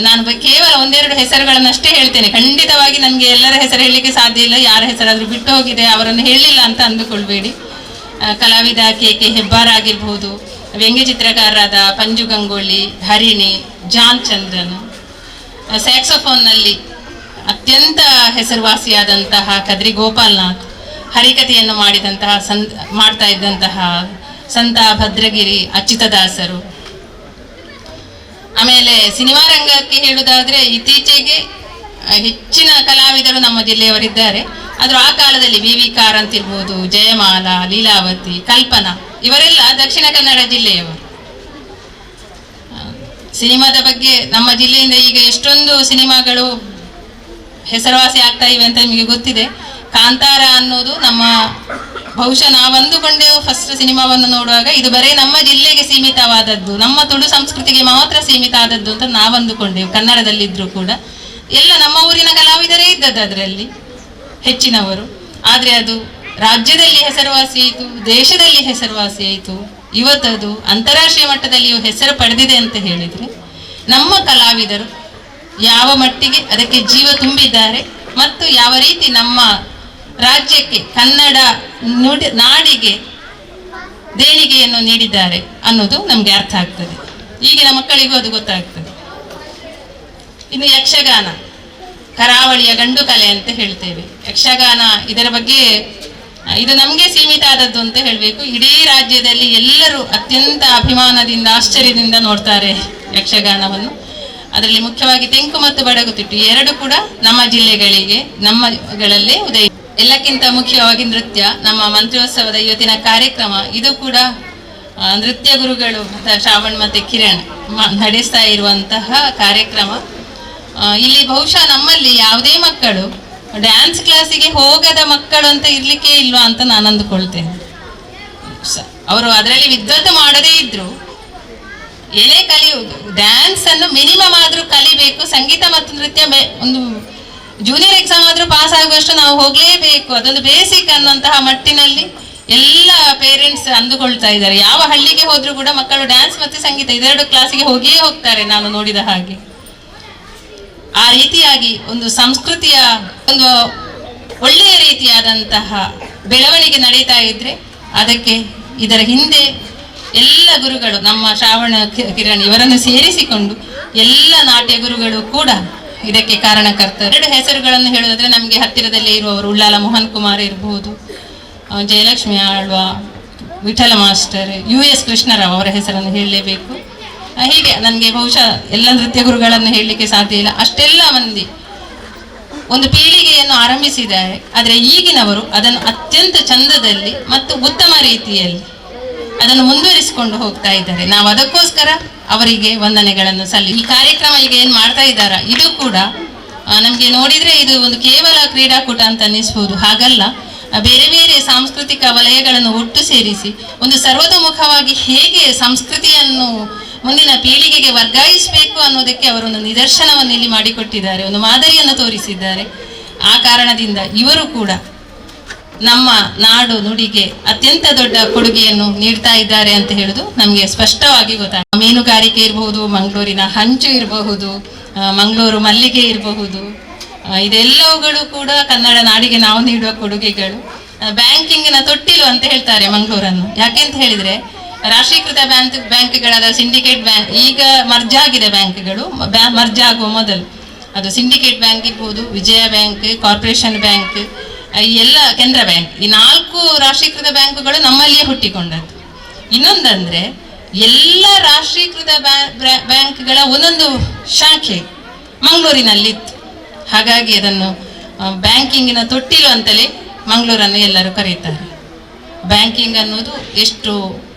ನಾನು ಕೇವಲ 1-2 ಹೆಸರುಗಳನ್ನಷ್ಟೇ ಹೇಳ್ತೇನೆ. ಖಂಡಿತವಾಗಿ ನನಗೆ ಎಲ್ಲರ ಹೆಸರು ಹೇಳಲಿಕ್ಕೆ ಸಾಧ್ಯ ಇಲ್ಲ. ಯಾರ ಹೆಸರಾದ್ರೂ ಬಿಟ್ಟು ಹೋಗಿದೆ, ಅವರನ್ನು ಹೇಳಿಲ್ಲ ಅಂತ ಅಂದುಕೊಳ್ಬೇಡಿ. ಕಲಾವಿದ KK ಹೆಬ್ಬಾರ್ ಆಗಿರ್ಬೋದು, ವ್ಯಂಗ್ಯ ಚಿತ್ರಕಾರರಾದ ಪಂಜು ಗಂಗೊಳ್ಳಿ, ಹರಿಣಿ, ಜಾನ್ ಚಂದ್ರನ್, ಸ್ಯಾಕ್ಸೋಫೋನ್ನಲ್ಲಿ ಅತ್ಯಂತ ಹೆಸರುವಾಸಿಯಾದಂತಹ ಕದ್ರಿ ಗೋಪಾಲ್ನಾಥ್, ಹರಿಕಥೆಯನ್ನು ಮಾಡ್ತಾ ಇದ್ದಂತಹ ಸಂತ ಭದ್ರಗಿರಿ ಅಚ್ಯುತದಾಸರು. ಆಮೇಲೆ ಸಿನಿಮಾ ರಂಗಕ್ಕೆ ಹೇಳುವುದಾದ್ರೆ ಇತ್ತೀಚೆಗೆ ಹೆಚ್ಚಿನ ಕಲಾವಿದರು ನಮ್ಮ ಜಿಲ್ಲೆಯವರಿದ್ದಾರೆ. ಆದರೂ ಆ ಕಾಲದಲ್ಲಿ VV ಕಾರಂತ್ ಇರ್ಬೋದು, ಜಯಮಾಲಾ, ಲೀಲಾವತಿ, ಕಲ್ಪನಾ, ಇವರೆಲ್ಲ ದಕ್ಷಿಣ ಕನ್ನಡ ಜಿಲ್ಲೆಯವರು. ಸಿನಿಮಾದ ಬಗ್ಗೆ ನಮ್ಮ ಜಿಲ್ಲೆಯಿಂದ ಈಗ ಎಷ್ಟೊಂದು ಸಿನಿಮಾಗಳು ಹೆಸರುವಾಸಿ ಆಗ್ತಾ ಇವೆ ಅಂತ ನಿಮಗೆ ಗೊತ್ತಿದೆ. ಕಾಂತಾರ ಅನ್ನೋದು ನಮ್ಮ, ಬಹುಶಃ ನಾವು ಅಂದುಕೊಂಡೆವು ಫಸ್ಟ್ ಸಿನಿಮಾವನ್ನು ನೋಡುವಾಗ ಇದು ಬರೀ ನಮ್ಮ ಜಿಲ್ಲೆಗೆ ಸೀಮಿತವಾದದ್ದು, ನಮ್ಮ ತುಳು ಸಂಸ್ಕೃತಿಗೆ ಮಾತ್ರ ಸೀಮಿತ ಆದದ್ದು ಅಂತ ನಾವು ಅಂದುಕೊಂಡೆವು. ಕನ್ನಡದಲ್ಲಿದ್ದರೂ ಕೂಡ ಎಲ್ಲ ನಮ್ಮ ಊರಿನ ಕಲಾವಿದರೇ ಇದ್ದದ್ದು ಅದರಲ್ಲಿ ಹೆಚ್ಚಿನವರು. ಆದರೆ ಅದು ರಾಜ್ಯದಲ್ಲಿ ಹೆಸರುವಾಸಿ ಆಯಿತು, ದೇಶದಲ್ಲಿ ಹೆಸರುವಾಸಿ ಆಯಿತು. ಇವತ್ತದು ಅಂತಾರಾಷ್ಟ್ರೀಯ ಮಟ್ಟದಲ್ಲಿಯೂ ಹೆಸರು ಪಡೆದಿದೆ ಅಂತ ಹೇಳಿದರೆ ನಮ್ಮ ಕಲಾವಿದರು ಯಾವ ಮಟ್ಟಿಗೆ ಅದಕ್ಕೆ ಜೀವ ತುಂಬಿದ್ದಾರೆ, ಮತ್ತು ಯಾವ ರೀತಿ ನಮ್ಮ ರಾಜ್ಯಕ್ಕೆ ಕನ್ನಡ ನಾಡಿಗೆ ದೇಣಿಗೆಯನ್ನು ನೀಡಿದ್ದಾರೆ ಅನ್ನೋದು ನಮಗೆ ಅರ್ಥ ಆಗ್ತದೆ. ಈಗಿನ ಮಕ್ಕಳಿಗೂ ಅದು ಗೊತ್ತಾಗ್ತದೆ. ಇನ್ನು ಯಕ್ಷಗಾನ, ಕರಾವಳಿಯ ಗಂಡು ಕಲೆ ಅಂತ ಹೇಳ್ತೇವೆ. ಯಕ್ಷಗಾನ ಇದರ ಬಗ್ಗೆ ಇದು ನಮಗೆ ಸೀಮಿತ ಆದದ್ದು ಅಂತ ಹೇಳಬೇಕು. ಇಡೀ ರಾಜ್ಯದಲ್ಲಿ ಎಲ್ಲರೂ ಅತ್ಯಂತ ಅಭಿಮಾನದಿಂದ ಆಶ್ಚರ್ಯದಿಂದ ನೋಡ್ತಾರೆ ಯಕ್ಷಗಾನವನ್ನು. ಅದರಲ್ಲಿ ಮುಖ್ಯವಾಗಿ ತೆಂಕು ಮತ್ತು ಬಡಗುತಿಟ್ಟು ಎರಡು ಕೂಡ ನಮ್ಮ ನಮ್ಮಗಳಲ್ಲೇ ಉದಯ. ಎಲ್ಲಕ್ಕಿಂತ ಮುಖ್ಯವಾಗಿ ನೃತ್ಯ, ನಮ್ಮ ಮಂತ್ರೋತ್ಸವದ ಇವತ್ತಿನ ಕಾರ್ಯಕ್ರಮ ಇದು ಕೂಡ ನೃತ್ಯ ಗುರುಗಳು ಶ್ರಾವಣ್ ಮತ್ತು ಕಿರಣ್ ನಡೆಸ್ತಾ ಇರುವಂತಹ ಕಾರ್ಯಕ್ರಮ. ಇಲ್ಲಿ ಬಹುಶಃ ನಮ್ಮಲ್ಲಿ ಯಾವುದೇ ಮಕ್ಕಳು ಡ್ಯಾನ್ಸ್ ಕ್ಲಾಸಿಗೆ ಹೋಗದ ಮಕ್ಕಳು ಅಂತ ಇರ್ಲಿಕ್ಕೆ ಇಲ್ವಾ ಅಂತ ನಾನು ಅಂದುಕೊಳ್ತೇನೆ. ಅವರು ಅದರಲ್ಲಿ ವಿದ್ವತ್ತು ಮಾಡದೇ ಇದ್ರು ಏನೇ ಕಲಿಯುವುದು, ಡ್ಯಾನ್ಸ್ ಅನ್ನು ಮಿನಿಮಮ್ ಆದ್ರೂ ಕಲಿಬೇಕು. ಸಂಗೀತ ಮತ್ತು ನೃತ್ಯ ಒಂದು ಜೂನಿಯರ್ ಎಕ್ಸಾಮ್ ಆದ್ರೂ ಪಾಸ್ ಆಗುವಷ್ಟು ನಾವು ಹೋಗ್ಲೇಬೇಕು, ಅದೊಂದು ಬೇಸಿಕ್ ಅನ್ನುವಂತಹ ಮಟ್ಟಿನಲ್ಲಿ ಎಲ್ಲ ಪೇರೆಂಟ್ಸ್ ಅಂದುಕೊಳ್ತಾ ಇದ್ದಾರೆ. ಯಾವ ಹಳ್ಳಿಗೆ ಹೋದ್ರೂ ಕೂಡ ಮಕ್ಕಳು ಡ್ಯಾನ್ಸ್ ಮತ್ತು ಸಂಗೀತ ಇದೆರಡು ಕ್ಲಾಸಿಗೆ ಹೋಗಿಯೇ ಹೋಗ್ತಾರೆ ನಾನು ನೋಡಿದ ಹಾಗೆ. ಆ ರೀತಿಯಾಗಿ ಒಂದು ಸಂಸ್ಕೃತಿಯ ಒಂದು ಒಳ್ಳೆಯ ರೀತಿಯಾದಂತಹ ಬೆಳವಣಿಗೆ ನಡೀತಾ ಇದ್ರೆ ಅದಕ್ಕೆ ಇದರ ಹಿಂದೆ ಎಲ್ಲ ಗುರುಗಳು, ನಮ್ಮ ಶ್ರಾವಣ ಕಿರಣ್ ಇವರನ್ನು ಸೇರಿಸಿಕೊಂಡು ಎಲ್ಲ ನಾಟ್ಯ ಗುರುಗಳು ಕೂಡ ಇದಕ್ಕೆ ಕಾರಣಕರ್ತರು. ಎರಡು ಹೆಸರುಗಳನ್ನು ಹೇಳೋದಾದ್ರೆ ನಮಗೆ ಹತ್ತಿರದಲ್ಲೇ ಇರುವವರು ಉಳ್ಳಾಲ ಮೋಹನ್ ಕುಮಾರ್ ಇರಬಹುದು, ಜಯಲಕ್ಷ್ಮಿ ಆಳ್ವ, ವಿಠಲ ಮಾಸ್ಟರ್, US ಕೃಷ್ಣರಾವ್ ಅವರ ಹೆಸರನ್ನು ಹೇಳಲೇಬೇಕು. ಹೀಗೆ ನನಗೆ ಬಹುಶಃ ಎಲ್ಲ ನೃತ್ಯ ಗುರುಗಳನ್ನು ಹೇಳಲಿಕ್ಕೆ ಸಾಧ್ಯ ಇಲ್ಲ. ಅಷ್ಟೆಲ್ಲ ಮಂದಿ ಒಂದು ಪೀಳಿಗೆಯನ್ನು ಆರಂಭಿಸಿದ್ದಾರೆ. ಆದರೆ ಈಗಿನವರು ಅದನ್ನು ಅತ್ಯಂತ ಚಂದದಲ್ಲಿ ಮತ್ತು ಉತ್ತಮ ರೀತಿಯಲ್ಲಿ ಅದನ್ನು ಮುಂದುವರಿಸಿಕೊಂಡು ಹೋಗ್ತಾ ಇದ್ದಾರೆ. ನಾವು ಅದಕ್ಕೋಸ್ಕರ ಅವರಿಗೆ ವಂದನೆಗಳನ್ನು ಈ ಕಾರ್ಯಕ್ರಮ ಈಗ ಏನು ಮಾಡ್ತಾ ಇದ್ದಾರ ಇದು ಕೂಡ ನಮಗೆ ನೋಡಿದ್ರೆ ಇದು ಒಂದು ಕೇವಲ ಕ್ರೀಡಾಕೂಟ ಅಂತ ಅನ್ನಿಸ್ಬೋದು. ಹಾಗಲ್ಲ, ಬೇರೆ ಬೇರೆ ಸಾಂಸ್ಕೃತಿಕ ವಲಯಗಳನ್ನು ಒಟ್ಟು ಸೇರಿಸಿ ಒಂದು ಸರ್ವತೋಮುಖವಾಗಿ ಹೇಗೆ ಸಂಸ್ಕೃತಿಯನ್ನು ಮುಂದಿನ ಪೀಳಿಗೆಗೆ ವರ್ಗಾಯಿಸಬೇಕು ಅನ್ನೋದಕ್ಕೆ ಅವರೊಂದು ನಿದರ್ಶನವನ್ನು ಇಲ್ಲಿ ಮಾಡಿಕೊಟ್ಟಿದ್ದಾರೆ, ಒಂದು ಮಾದರಿಯನ್ನು ತೋರಿಸಿದ್ದಾರೆ. ಆ ಕಾರಣದಿಂದ ಇವರು ಕೂಡ ನಮ್ಮ ನಾಡು ನುಡಿಗೆ ಅತ್ಯಂತ ದೊಡ್ಡ ಕೊಡುಗೆಯನ್ನು ನೀಡ್ತಾ ಇದ್ದಾರೆ ಅಂತ ಹೇಳುದು ನಮಗೆ ಸ್ಪಷ್ಟವಾಗಿ ಗೊತ್ತಾಗ್ತದೆ. ಮೀನುಗಾರಿಕೆ ಇರಬಹುದು, ಮಂಗಳೂರಿನ ಹಂಚು ಇರಬಹುದು, ಮಂಗಳೂರು ಮಲ್ಲಿಗೆ ಇರಬಹುದು, ಇದೆಲ್ಲವುಗಳು ಕೂಡ ಕನ್ನಡ ನಾಡಿಗೆ ನಾವು ನೀಡುವ ಕೊಡುಗೆಗಳು. ಬ್ಯಾಂಕಿಂಗಿನ ತೊಟ್ಟಿಲು ಅಂತ ಹೇಳ್ತಾರೆ ಮಂಗಳೂರನ್ನು. ಯಾಕೆಂತ ಹೇಳಿದ್ರೆ ರಾಷ್ಟ್ರೀಕೃತ ಬ್ಯಾಂಕ್ಗಳಾದ ಸಿಂಡಿಕೇಟ್ ಬ್ಯಾಂಕ್, ಈಗ ಮರ್ಜ್ ಆಗಿದೆ ಬ್ಯಾಂಕ್ಗಳು, ಮರ್ಜ್ ಆಗುವ ಮೊದಲು ಅದು ಸಿಂಡಿಕೇಟ್ ಬ್ಯಾಂಕ್ ಇರ್ಬೋದು, ವಿಜಯ ಬ್ಯಾಂಕ್, ಕಾರ್ಪೊರೇಷನ್ ಬ್ಯಾಂಕ್, ಎಲ್ಲ ಕೆನರಾ ಬ್ಯಾಂಕ್, ಈ 4 ರಾಷ್ಟ್ರೀಕೃತ ಬ್ಯಾಂಕುಗಳು ನಮ್ಮಲ್ಲಿಯೇ ಹುಟ್ಟಿಕೊಂಡದ್ದು. ಇನ್ನೊಂದಂದ್ರೆ ಎಲ್ಲ ರಾಷ್ಟ್ರೀಕೃತ ಬ್ಯಾಂಕ್ಗಳ ಒಂದೊಂದು ಶಾಖೆ ಮಂಗಳೂರಿನಲ್ಲಿತ್ತು. ಹಾಗಾಗಿ ಅದನ್ನು ಬ್ಯಾಂಕಿಂಗಿನ ತೊಟ್ಟಿಲು ಅಂತಲೇ ಮಂಗಳೂರನ್ನು ಎಲ್ಲರೂ ಕರೀತಾರೆ. ಬ್ಯಾಂಕಿಂಗ್ ಅನ್ನೋದು ಎಷ್ಟು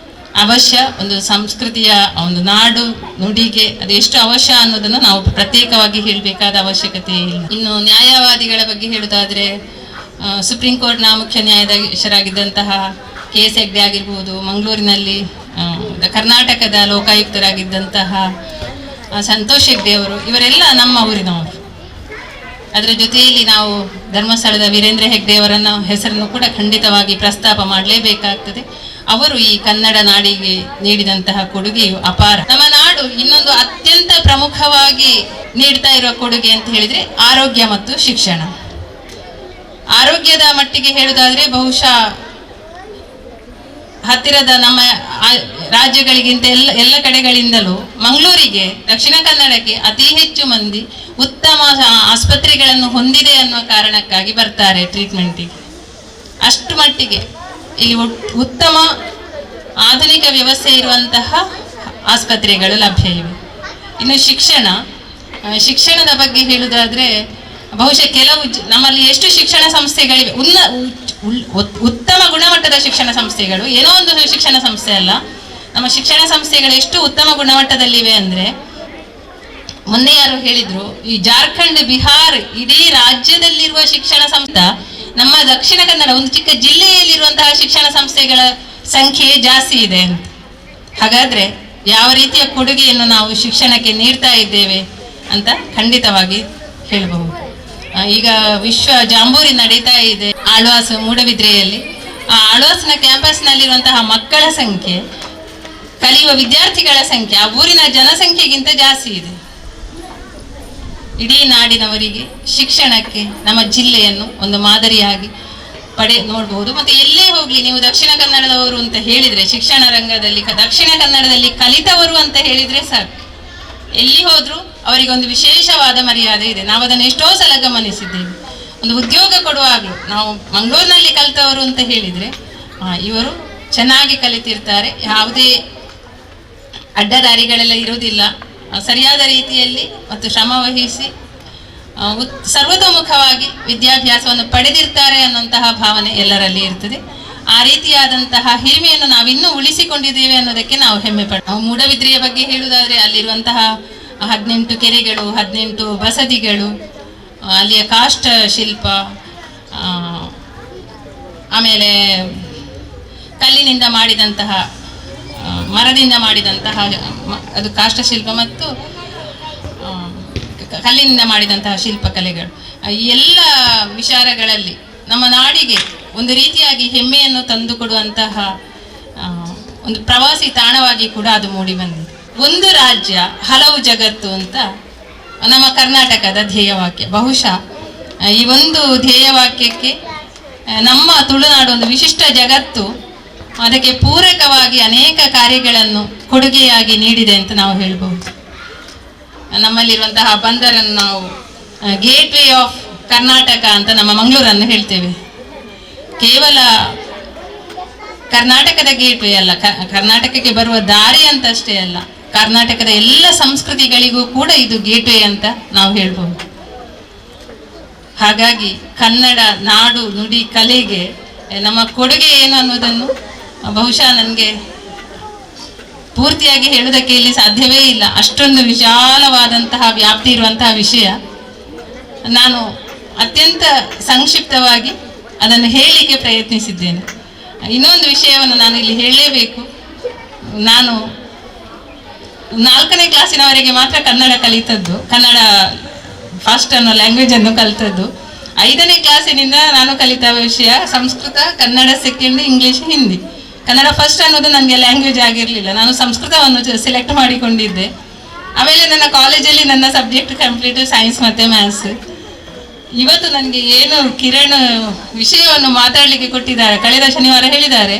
ಅವಶ್ಯ, ಒಂದು ಸಂಸ್ಕೃತಿಯ ಒಂದು ನಾಡು ನುಡಿಗೆ ಅದು ಎಷ್ಟು ಅವಶ್ಯ ಅನ್ನೋದನ್ನು ನಾವು ಪ್ರತ್ಯೇಕವಾಗಿ ಹೇಳಬೇಕಾದ ಅವಶ್ಯಕತೆ ಇಲ್ಲ. ಇನ್ನು ನ್ಯಾಯವಾದಿಗಳ ಬಗ್ಗೆ ಹೇಳುವುದಾದ್ರೆ ಸುಪ್ರೀಂ ಕೋರ್ಟ್ನ ಮುಖ್ಯ ನ್ಯಾಯಾಧೀಶರಾಗಿದ್ದಂತಹ KS ಹೆಗ್ಡೆ ಆಗಿರ್ಬೋದು, ಮಂಗಳೂರಿನಲ್ಲಿ ಕರ್ನಾಟಕದ ಲೋಕಾಯುಕ್ತರಾಗಿದ್ದಂತಹ ಸಂತೋಷ್ ಹೆಗ್ಡೆ ಅವರು, ಇವರೆಲ್ಲ ನಮ್ಮ ಊರಿನವರು. ಅದರ ಜೊತೆಯಲ್ಲಿ ನಾವು ಧರ್ಮಸ್ಥಳದ ವೀರೇಂದ್ರ ಹೆಗ್ಡೆ ಅವರನ್ನ ಹೆಸರನ್ನು ಕೂಡ ಖಂಡಿತವಾಗಿ ಪ್ರಸ್ತಾಪ ಮಾಡಲೇಬೇಕಾಗ್ತದೆ. ಅವರು ಈ ಕನ್ನಡ ನಾಡಿಗೆ ನೀಡಿದಂತಹ ಕೊಡುಗೆಯು ಅಪಾರ. ನಮ್ಮ ನಾಡು ಇನ್ನೊಂದು ಅತ್ಯಂತ ಪ್ರಮುಖವಾಗಿ ನೀಡ್ತಾ ಇರುವ ಕೊಡುಗೆ ಅಂತ ಹೇಳಿದ್ರೆ ಆರೋಗ್ಯ ಮತ್ತು ಶಿಕ್ಷಣ. ಆರೋಗ್ಯದ ಮಟ್ಟಿಗೆ ಹೇಳುವುದಾದ್ರೆ ಬಹುಶಃ ಹತ್ತಿರದ ನಮ್ಮ ರಾಜ್ಯಗಳಿಗಿಂತ ಎಲ್ಲ ಕಡೆಗಳಿಂದಲೂ ಮಂಗಳೂರಿಗೆ, ದಕ್ಷಿಣ ಕನ್ನಡಕ್ಕೆ ಅತಿ ಹೆಚ್ಚು ಮಂದಿ ಉತ್ತಮ ಆಸ್ಪತ್ರೆಗಳನ್ನು ಹೊಂದಿದೆ ಅನ್ನುವ ಕಾರಣಕ್ಕಾಗಿ ಬರ್ತಾರೆ ಟ್ರೀಟ್ಮೆಂಟಿಗೆ. ಅಷ್ಟು ಮಟ್ಟಿಗೆ ಇಲ್ಲಿ ಉತ್ತಮ ಆಧುನಿಕ ವ್ಯವಸ್ಥೆ ಇರುವಂತಹ ಆಸ್ಪತ್ರೆಗಳು ಲಭ್ಯ ಇವೆ. ಇನ್ನು ಶಿಕ್ಷಣದ ಬಗ್ಗೆ ಹೇಳುವುದಾದ್ರೆ ಬಹುಶಃ ಕೆಲವು ನಮ್ಮಲ್ಲಿ ಎಷ್ಟು ಶಿಕ್ಷಣ ಸಂಸ್ಥೆಗಳಿವೆ, ಉತ್ತಮ ಗುಣಮಟ್ಟದ ಶಿಕ್ಷಣ ಸಂಸ್ಥೆಗಳು, ಏನೋ ಒಂದು ಶಿಕ್ಷಣ ಸಂಸ್ಥೆ ಅಲ್ಲ, ನಮ್ಮ ಶಿಕ್ಷಣ ಸಂಸ್ಥೆಗಳು ಎಷ್ಟು ಉತ್ತಮ ಗುಣಮಟ್ಟದಲ್ಲಿವೆ ಅಂದ್ರೆ ಮೊನ್ನೆ ಯಾರು ಹೇಳಿದ್ರು, ಈ ಜಾರ್ಖಂಡ್, ಬಿಹಾರ್ ಇಡೀ ರಾಜ್ಯದಲ್ಲಿರುವ ಶಿಕ್ಷಣ ಸಂಸ್ಥೆ ನಮ್ಮ ದಕ್ಷಿಣ ಕನ್ನಡ ಒಂದು ಚಿಕ್ಕ ಜಿಲ್ಲೆಯಲ್ಲಿರುವಂತಹ ಶಿಕ್ಷಣ ಸಂಸ್ಥೆಗಳ ಸಂಖ್ಯೆ ಜಾಸ್ತಿ ಇದೆ ಅಂತ. ಹಾಗಾದ್ರೆ ಯಾವ ರೀತಿಯ ಕೊಡುಗೆಯನ್ನು ನಾವು ಶಿಕ್ಷಣಕ್ಕೆ ನೀಡ್ತಾ ಇದ್ದೇವೆ ಅಂತ ಖಂಡಿತವಾಗಿ ಹೇಳಬಹುದು. ಈಗ ವಿಶ್ವ ಜಾಂಬೂರಿ ನಡೀತಾ ಇದೆ ಆಳ್ವಾಸ್ ಮೂಡಬಿದ್ರೆಯಲ್ಲಿ. ಆ ಆಳ್ವಾಸ್ನ ಕ್ಯಾಂಪಸ್ನಲ್ಲಿರುವಂತಹ ಮಕ್ಕಳ ಸಂಖ್ಯೆ, ಕಲಿಯುವ ವಿದ್ಯಾರ್ಥಿಗಳ ಸಂಖ್ಯೆ ಆ ಊರಿನ ಜನಸಂಖ್ಯೆಗಿಂತ ಜಾಸ್ತಿ ಇದೆ. ಇಡೀ ನಾಡಿನವರಿಗೆ ಶಿಕ್ಷಣಕ್ಕೆ ನಮ್ಮ ಜಿಲ್ಲೆಯನ್ನು ಒಂದು ಮಾದರಿಯಾಗಿ ನೋಡಬಹುದು. ಮತ್ತು ಎಲ್ಲೇ ಹೋಗ್ಲಿ ನೀವು ದಕ್ಷಿಣ ಕನ್ನಡದವರು ಅಂತ ಹೇಳಿದ್ರೆ, ಶಿಕ್ಷಣ ರಂಗದಲ್ಲಿ ದಕ್ಷಿಣ ಕನ್ನಡದಲ್ಲಿ ಕಲಿತವರು ಅಂತ ಹೇಳಿದ್ರೆ ಸಾಕು, ಎಲ್ಲಿ ಹೋದ್ರು ಅವರಿಗೊಂದು ವಿಶೇಷವಾದ ಮರ್ಯಾದೆ ಇದೆ. ನಾವು ಅದನ್ನು ಎಷ್ಟೋ ಸಲ ಗಮನಿಸಿದ್ದೇವೆ. ಒಂದು ಉದ್ಯೋಗ ಕೊಡುವಾಗಲೂ ನಾವು ಮಂಗಳೂರಿನಲ್ಲಿ ಕಲಿತವರು ಅಂತ ಹೇಳಿದ್ರೆ ಇವರು ಚೆನ್ನಾಗಿ ಕಲಿತಿರ್ತಾರೆ, ಯಾವುದೇ ಅಡ್ಡದಾರಿಗಳೆಲ್ಲ ಇರುವುದಿಲ್ಲ, ಸರಿಯಾದ ರೀತಿಯಲ್ಲಿ ಮತ್ತು ಶ್ರಮ ವಹಿಸಿ ಸರ್ವತೋಮುಖವಾಗಿ ವಿದ್ಯಾಭ್ಯಾಸವನ್ನು ಪಡೆದಿರ್ತಾರೆ ಅನ್ನುವಂತಹ ಭಾವನೆ ಎಲ್ಲರಲ್ಲಿ ಇರ್ತದೆ. ಆ ರೀತಿಯಾದಂತಹ ಹಿರಿಮೆಯನ್ನು ನಾವಿನ್ನೂ ಉಳಿಸಿಕೊಂಡಿದ್ದೇವೆ ಅನ್ನೋದಕ್ಕೆ ನಾವು ಹೆಮ್ಮೆ ನಾವು ಮೂಡಬಿದ್ರೆಯ ಬಗ್ಗೆ ಹೇಳುವುದಾದರೆ ಅಲ್ಲಿರುವಂತಹ 18 ಕೆರೆಗಳು, 18 ಬಸದಿಗಳು, ಅಲ್ಲಿಯ ಕಾಷ್ಟ ಶಿಲ್ಪ, ಆಮೇಲೆ ಕಲ್ಲಿನಿಂದ ಮಾಡಿದಂತಹ ಮರದಿಂದ ಮಾಡಿದಂತಹ ಅದು ಕಾಷ್ಟಶಿಲ್ಪ ಮತ್ತು ಕಲ್ಲಿನಿಂದ ಮಾಡಿದಂತಹ ಶಿಲ್ಪಕಲೆಗಳು, ಈ ಎಲ್ಲ ವಿಚಾರಗಳಲ್ಲಿ ನಮ್ಮ ನಾಡಿಗೆ ಒಂದು ರೀತಿಯಾಗಿ ಹೆಮ್ಮೆಯನ್ನು ತಂದುಕೊಡುವಂತಹ ಒಂದು ಪ್ರವಾಸಿ ತಾಣವಾಗಿ ಕೂಡ ಅದು ಮೂಡಿ ಬಂದಿದೆ. ಒಂದು ರಾಜ್ಯ ಹಲವು ಜಗತ್ತು ಅಂತ ನಮ್ಮ ಕರ್ನಾಟಕದ ಧ್ಯೇಯವಾಕ್ಯ. ಬಹುಶಃ ಈ ಒಂದು ಧ್ಯೇಯವಾಕ್ಯಕ್ಕೆ ನಮ್ಮ ತುಳುನಾಡು ಒಂದು ವಿಶಿಷ್ಟ ಜಗತ್ತು, ಅದಕ್ಕೆ ಪೂರಕವಾಗಿ ಅನೇಕ ಕಾರ್ಯಗಳನ್ನು ಕೊಡುಗೆಯಾಗಿ ನೀಡಿದೆ ಅಂತ ನಾವು ಹೇಳ್ಬೋದು. ನಮ್ಮಲ್ಲಿರುವಂತಹ ಬಂದರನ್ನು ನಾವು ಗೇಟ್ ವೇ ಆಫ್ ಕರ್ನಾಟಕ ಅಂತ ನಮ್ಮ ಮಂಗಳೂರನ್ನು ಹೇಳ್ತೇವೆ. ಕೇವಲ ಕರ್ನಾಟಕದ ಗೇಟ್ ವೇ ಅಲ್ಲ, ಕರ್ನಾಟಕಕ್ಕೆ ಬರುವ ದಾರಿ ಅಂತಷ್ಟೇ ಅಲ್ಲ, ಕರ್ನಾಟಕದ ಎಲ್ಲ ಸಂಸ್ಕೃತಿಗಳಿಗೂ ಕೂಡ ಇದು ಗೇಟ್ ವೇ ಅಂತ ನಾವು ಹೇಳ್ಬೋದು. ಹಾಗಾಗಿ ಕನ್ನಡ ನಾಡು ನುಡಿ ಕಲೆಗೆ ನಮ್ಮ ಕೊಡುಗೆ ಏನು ಅನ್ನೋದನ್ನು ಬಹುಶಃ ನನಗೆ ಪೂರ್ತಿಯಾಗಿ ಹೇಳುವುದಕ್ಕೆ ಇಲ್ಲಿ ಸಾಧ್ಯವೇ ಇಲ್ಲ. ಅಷ್ಟೊಂದು ವಿಶಾಲವಾದಂತಹ ವ್ಯಾಪ್ತಿ ಇರುವಂತಹ ವಿಷಯ. ನಾನು ಅತ್ಯಂತ ಸಂಕ್ಷಿಪ್ತವಾಗಿ ಅದನ್ನು ಹೇಳಲಿಕ್ಕೆ ಪ್ರಯತ್ನಿಸಿದ್ದೇನೆ. ಇನ್ನೊಂದು ವಿಷಯವನ್ನು ನಾನು ಇಲ್ಲಿ ಹೇಳಲೇಬೇಕು. ನಾನು 4ನೇ ಕ್ಲಾಸಿನವರೆಗೆ ಮಾತ್ರ ಕನ್ನಡ ಕಲಿತದ್ದು, ಕನ್ನಡ ಫಸ್ಟ್ ಅನ್ನೋ ಲ್ಯಾಂಗ್ವೇಜನ್ನು ಕಲಿತದ್ದು. 5ನೇ ಕ್ಲಾಸಿನಿಂದ ನಾನು ಕಲಿತ ವಿಷಯ Sanskrit, Kannada second, English, Hindi. Kannada first ಅನ್ನೋದು ನನಗೆ ಲ್ಯಾಂಗ್ವೇಜ್ ಆಗಿರಲಿಲ್ಲ. ನಾನು ಸಂಸ್ಕೃತವನ್ನು ಸೆಲೆಕ್ಟ್ ಮಾಡಿಕೊಂಡಿದ್ದೆ. ಆಮೇಲೆ ನನ್ನ ಕಾಲೇಜಲ್ಲಿ ನನ್ನ ಸಬ್ಜೆಕ್ಟ್ ಕಂಪ್ಲೀಟ್ ಸೈನ್ಸ್ ಮತ್ತು ಮ್ಯಾಥ್ಸ್. ಇವತ್ತು ನನಗೆ ಏನು ಕಿರಣ್ ವಿಷಯವನ್ನು ಮಾತಾಡಲಿಕ್ಕೆ ಕೊಟ್ಟಿದ್ದಾರೆ, ಕಳೆದ ಶನಿವಾರ ಹೇಳಿದ್ದಾರೆ,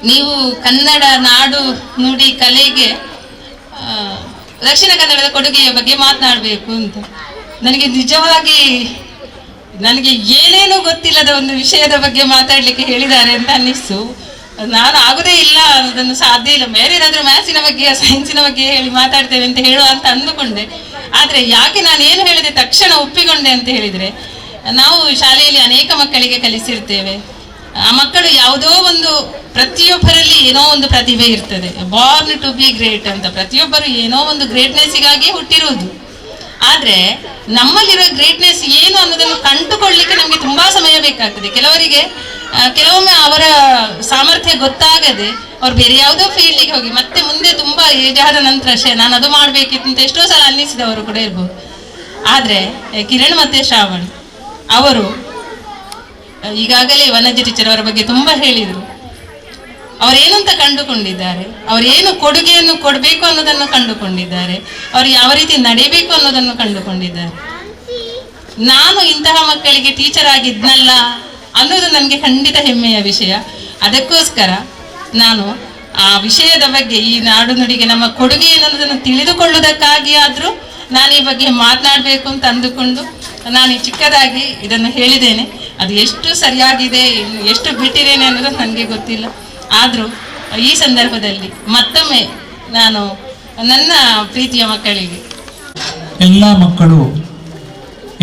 ನೀವು ಕನ್ನಡ ನಾಡು ನುಡಿ ಕಲೆಗೆ ದಕ್ಷಿಣ ಕನ್ನಡದ ಕೊಡುಗೆಯ ಬಗ್ಗೆ ಮಾತನಾಡಬೇಕು ಅಂತ. ನನಗೆ ನಿಜವಾಗಿ ನನಗೆ ಏನೇನೂ ಗೊತ್ತಿಲ್ಲದ ಒಂದು ವಿಷಯದ ಬಗ್ಗೆ ಮಾತಾಡಲಿಕ್ಕೆ ಹೇಳಿದ್ದಾರೆ ಅಂತ ಅನ್ನಿಸ್ತು. ನಾನು ಆಗೋದೇ ಇಲ್ಲ, ಅದನ್ನು ಸಾಧ್ಯ ಇಲ್ಲ, ಬೇರೆ ಏನಾದರೂ ಮ್ಯಾಥ್ಸಿನ ಬಗ್ಗೆ ಸೈನ್ಸಿನ ಬಗ್ಗೆ ಹೇಳಿ ಮಾತಾಡ್ತೇವೆ ಅಂತ ಹೇಳುವ ಅಂತ ಅಂದುಕೊಂಡೆ. ಆದರೆ ಯಾಕೆ ನಾನು ಏನು ಹೇಳಿದೆ ತಕ್ಷಣ ಒಪ್ಪಿಕೊಂಡೆ ಅಂತ ಹೇಳಿದರೆ, ನಾವು ಶಾಲೆಯಲ್ಲಿ ಅನೇಕ ಮಕ್ಕಳಿಗೆ ಕಲಿಸಿರ್ತೇವೆ. ಆ ಮಕ್ಕಳು ಯಾವುದೋ ಒಂದು, ಪ್ರತಿಯೊಬ್ಬರಲ್ಲಿ ಏನೋ ಒಂದು ಪ್ರತಿಭೆ ಇರ್ತದೆ, ಬಾರ್ನ್ ಟು ಬಿ ಗ್ರೇಟ್ ಅಂತ. ಪ್ರತಿಯೊಬ್ಬರು ಏನೋ ಒಂದು ಗ್ರೇಟ್ನೆಸ್ಸಿಗಾಗಿ ಹುಟ್ಟಿರುವುದು. ಆದರೆ ನಮ್ಮಲ್ಲಿರೋ ಗ್ರೇಟ್ನೆಸ್ ಏನು ಅನ್ನೋದನ್ನು ಕಂಡುಕೊಳ್ಳಲಿಕ್ಕೆ ನಮಗೆ ತುಂಬ ಸಮಯ ಬೇಕಾಗ್ತದೆ. ಕೆಲವೊಮ್ಮೆ ಅವರ ಸಾಮರ್ಥ್ಯ ಗೊತ್ತಾಗದೆ ಅವ್ರು ಬೇರೆ ಯಾವುದೋ ಫೀಲ್ಡಿಗೆ ಹೋಗಿ ಮತ್ತೆ ಮುಂದೆ ತುಂಬ ಏಜ್ ಆದ ನಂತರ ನಾನು ಅದು ಮಾಡಬೇಕಿತ್ತು ಅಂತ ಎಷ್ಟೋ ಸಲ ಅನ್ನಿಸಿದವರು ಕೂಡ ಇರ್ಬೋದು. ಆದರೆ ಕಿರಣ್ ಮತ್ತು ಶ್ರಾವಣ್ ಅವರು ಈಗಾಗಲೇ ವನಜ ಟೀಚರ್ ಅವರ ಬಗ್ಗೆ ತುಂಬ ಹೇಳಿದರು. ಅವರೇನು ಅಂತ ಕಂಡುಕೊಂಡಿದ್ದಾರೆ, ಅವರೇನು ಕೊಡುಗೆಯನ್ನು ಕೊಡಬೇಕು ಅನ್ನೋದನ್ನು ಕಂಡುಕೊಂಡಿದ್ದಾರೆ, ಅವರು ಯಾವ ರೀತಿ ನಡೀಬೇಕು ಅನ್ನೋದನ್ನು ಕಂಡುಕೊಂಡಿದ್ದಾರೆ. ನಾನು ಇಂತಹ ಮಕ್ಕಳಿಗೆ ಟೀಚರ್ ಆಗಿದ್ನಲ್ಲ ಅನ್ನೋದು ನನಗೆ ಖಂಡಿತ ಹೆಮ್ಮೆಯ ವಿಷಯ. ಅದಕ್ಕೋಸ್ಕರ ನಾನು ಆ ವಿಷಯದ ಬಗ್ಗೆ, ಈ ನಾಡು ನುಡಿಗೆ ನಮ್ಮ ಕೊಡುಗೆ ಅನ್ನೋದನ್ನು ತಿಳಿದುಕೊಳ್ಳುವುದಕ್ಕಾಗಿ ಆದರೂ ನಾನು ಈ ಬಗ್ಗೆ ಮಾತನಾಡಬೇಕು ಅಂತ ಅಂದುಕೊಂಡು ನಾನು ಚಿಕ್ಕದಾಗಿ ಇದನ್ನು ಹೇಳಿದ್ದೇನೆ. ಅದು ಎಷ್ಟು ಸರಿಯಾಗಿದೆ, ಎಷ್ಟು ಬಿಟ್ಟಿದ್ದೇನೆ ಅನ್ನೋದು ನನಗೆ ಗೊತ್ತಿಲ್ಲ. ಆದರೂ ಈ ಸಂದರ್ಭದಲ್ಲಿ ಮತ್ತೊಮ್ಮೆ ನಾನು ನನ್ನ ಪ್ರೀತಿಯ ಮಕ್ಕಳಿಗೆ, ಎಲ್ಲ ಮಕ್ಕಳು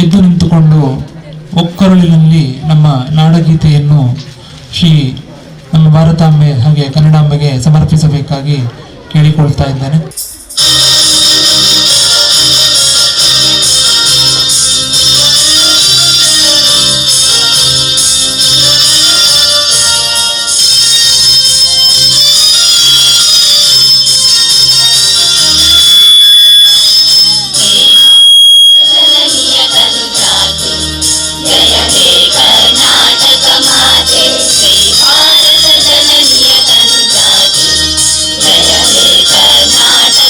ಎದ್ದು ನಿಂತುಕೊಂಡು ಒಕ್ಕರುಳಿನಲ್ಲಿ ನಮ್ಮ ನಾಡಗೀತೆಯನ್ನು ನಮ್ಮ ಭಾರತಾಂಬೆ ಹಾಗೆ ಕನ್ನಡಾಂಬೆಗೆ ಸಮರ್ಪಿಸಬೇಕಾಗಿ ಕೇಳಿಕೊಳ್ತಾ ಇದ್ದೇನೆ. कर्नाटक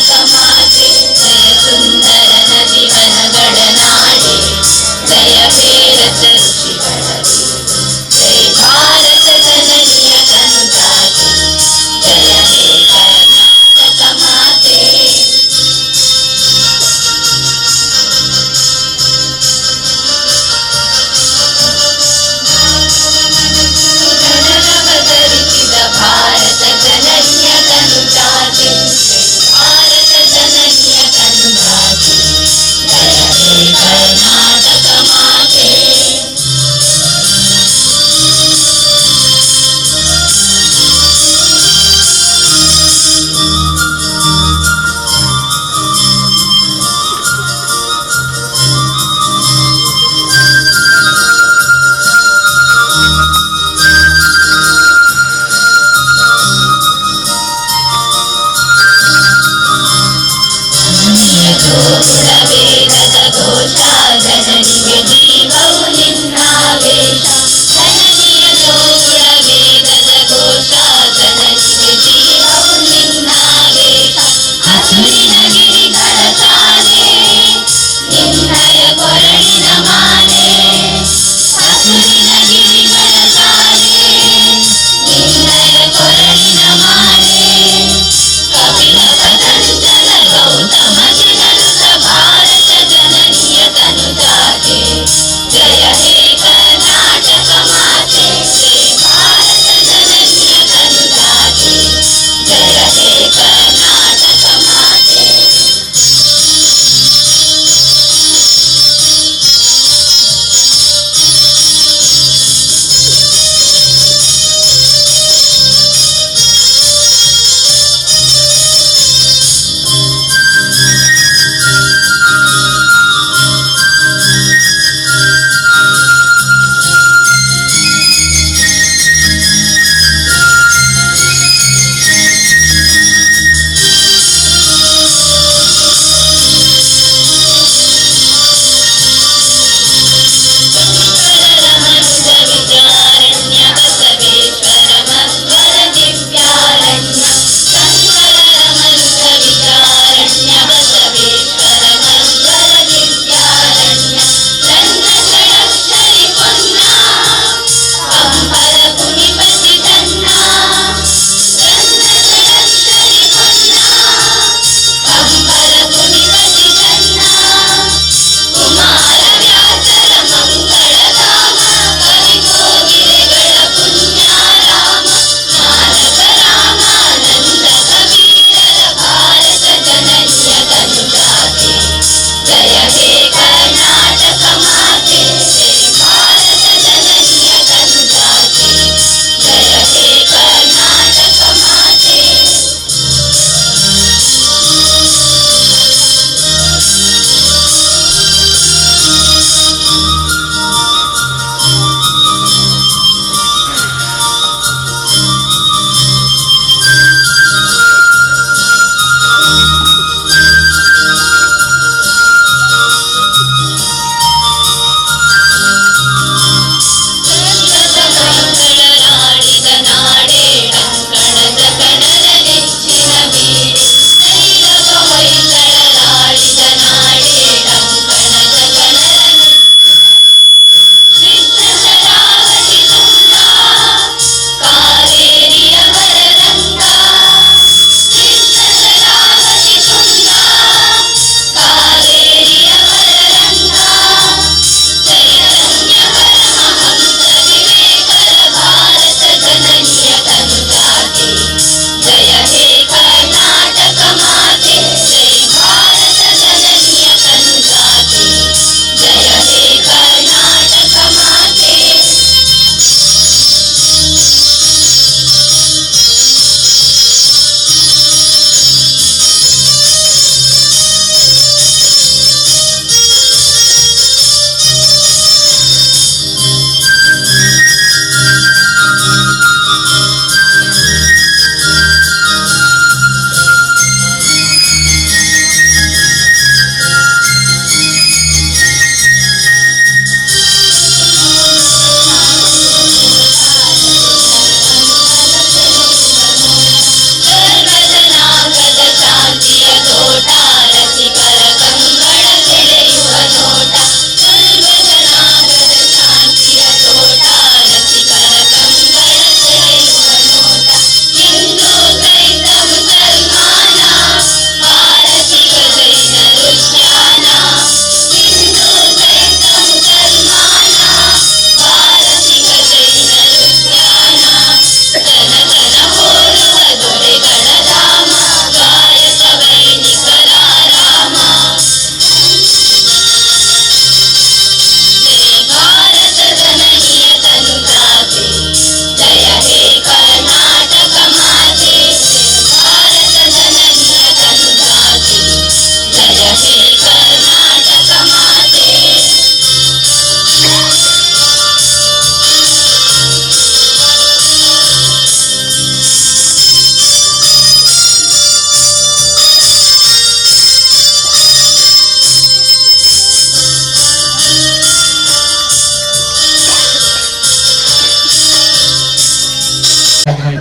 ಗುಣವೇದದ ಘೋಷ ಜನನಿಗೆ ಜೀವವು ನಿನ್ನಾವೇಶ ಜನನಿಯೋ ಗುಣವೇದದ ಘೋಷ ಜನನಿಗೆ ಜೀವವು ನಿನ್ನಾವೇಶ ಹಸುರಿನ ಗಿರಿಗಳ ಸಾಲೆ ನಿನ್ನಯ ಕೊರಳಿನ ಮಾಲೆ ಹಸುರಿನ ಗಿರಿಗಳ ಸಾಲೆ ನಿನ್ನಯ ಕೊರಳಿನ ಮಾಲೆ ಕಪಿಲ ಪತಂಜಲ ಗೌತಮ ಜಿನನುತ ಭಾರತ ಜನನಿಯ ತನುಜಾತೆ ಜಯ ಹೇ ಕರ್ನಾಟಕ